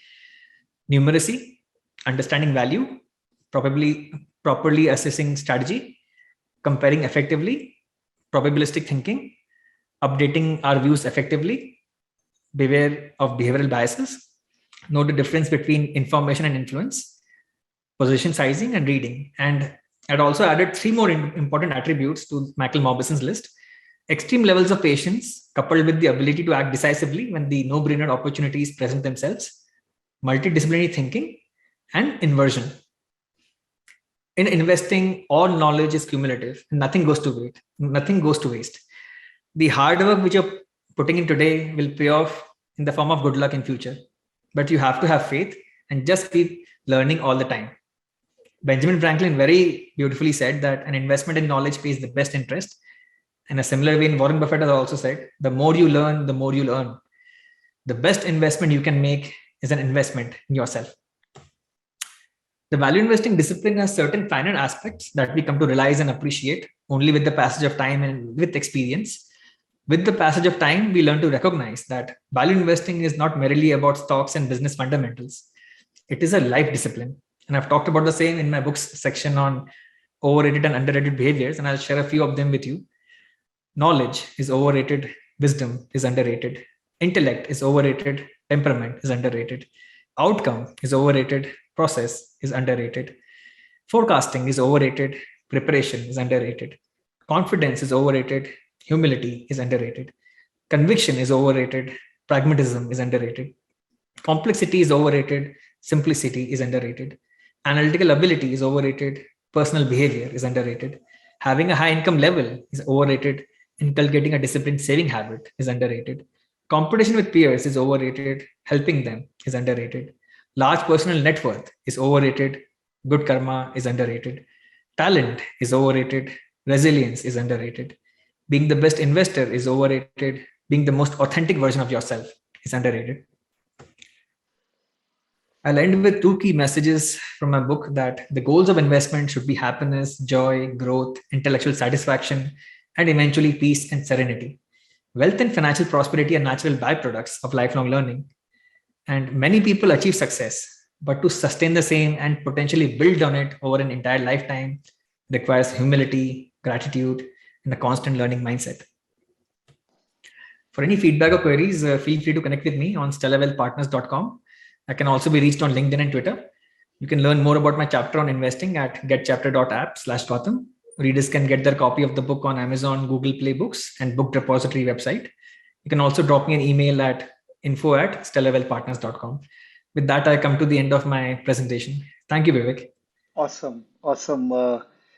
Numeracy, understanding value, properly assessing strategy, comparing effectively, probabilistic thinking, updating our views effectively, beware of behavioral biases, know the difference between information and influence, position sizing, and reading. And I'd also added 3 more important attributes to Michael Maubussin's list: extreme levels of patience, coupled with the ability to act decisively when the no-brainer opportunities present themselves, multidisciplinary thinking, and inversion. In investing, all knowledge is cumulative. Nothing goes to waste. The hard work which you're putting in today will pay off in the form of good luck in future. But you have to have faith and just keep learning all the time. Benjamin Franklin very beautifully said that an investment in knowledge pays the best interest. In a similar way, Warren Buffett has also said, the more you learn, the more you'll earn. The best investment you can make is an investment in yourself. The value investing discipline has certain finite aspects that we come to realize and appreciate only with the passage of time and with experience. With the passage of time, we learn to recognize that value investing is not merely about stocks and business fundamentals. It is a life discipline. And I've talked about the same in my books section on overrated and underrated behaviors, and I'll share a few of them with you. Knowledge is overrated. Wisdom is underrated. Intellect is overrated. Temperament is underrated. Outcome is overrated. Process is underrated. Forecasting is overrated. Preparation is underrated. Confidence is overrated. Humility is underrated. Conviction is overrated. Pragmatism is underrated. Complexity is overrated. Simplicity is underrated. Analytical ability is overrated. Personal behavior is underrated. Having a high income level is overrated. Inculcating a disciplined saving habit is underrated. Competition with peers is overrated. Helping them is underrated. Large personal net worth is overrated. Good karma is underrated. Talent is overrated. Resilience is underrated. Being the best investor is overrated. Being the most authentic version of yourself is underrated. I'll end with 2 key messages from my book: that the goals of investment should be happiness, joy, growth, intellectual satisfaction, and eventually peace and serenity. Wealth and financial prosperity are natural byproducts of lifelong learning. And many people achieve success, but to sustain the same and potentially build on it over an entire lifetime requires humility, gratitude, and a constant learning mindset. For any feedback or queries, feel free to connect with me on stellarwealthpartners.com. I can also be reached on LinkedIn and Twitter. You can learn more about my chapter on investing at getchapter.app/Gautam. Readers can get their copy of the book on Amazon, Google Play Books, and Book Depository website. You can also drop me an email at info@stellarwealthpartners.com. With that, I come to the end of my presentation. Thank you, Vivek. Awesome, awesome.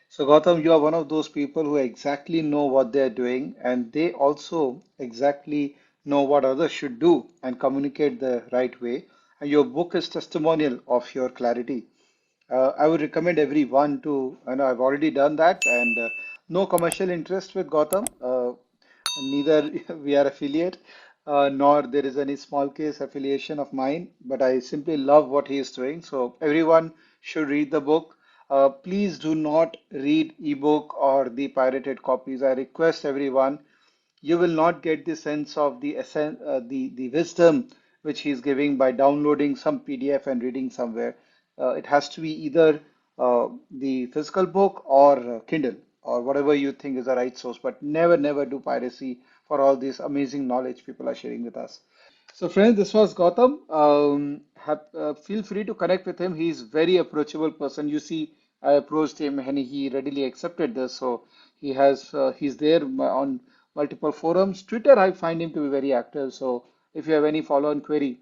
So Gautam, you are one of those people who exactly know what they're doing, and they also exactly know what others should do and communicate the right way. And your book is testimonial of your clarity. I would recommend everyone to, I know I've already done that, and no commercial interest with Gotham. Neither we are affiliate, nor there is any small case affiliation of mine, but I simply love what he is doing. So everyone should read the book. Please do not read ebook or the pirated copies. I request everyone, you will not get the sense of the the wisdom which he's giving by downloading some PDF and reading somewhere. It has to be either the physical book or Kindle or whatever you think is the right source. But never, never do piracy for all this amazing knowledge people are sharing with us. So, friends, this was Gautam. Feel free to connect with him. He's very approachable person. You see, I approached him and he readily accepted this. So he's there on multiple forums. Twitter, I find him to be very active. So if you have any follow-on query,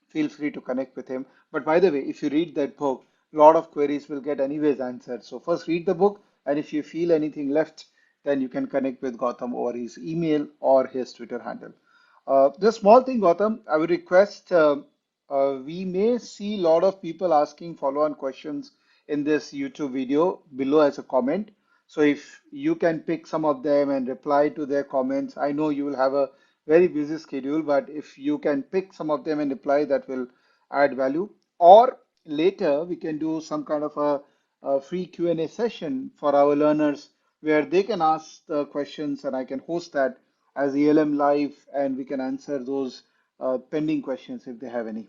feel free to connect with him. But by the way, if you read that book, a lot of queries will get anyways answered. So first read the book, and if you feel anything left, then you can connect with Gautam over his email or his Twitter handle. Just small thing, Gautam, I would request we may see a lot of people asking follow-on questions in this YouTube video below as a comment. So if you can pick some of them and reply to their comments, I know you will have a very busy schedule, but if you can pick some of them and reply, that will add value. Or later we can do some kind of a free Q&A session for our learners where they can ask the questions and I can host that as ELM live and we can answer those pending questions if they have any.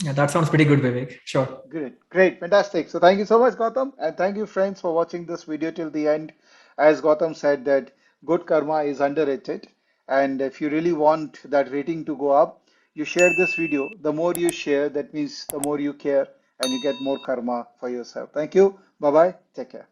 Yeah, that sounds pretty good, Vivek. Sure. Great, great, fantastic. So thank you so much, Gautam, and thank you, friends, for watching this video till the end. As Gautam said, that good karma is underrated, and if you really want that rating to go up, you share this video. The more you share, that means the more you care, and you get more karma for yourself. Thank you. Bye bye. Take care.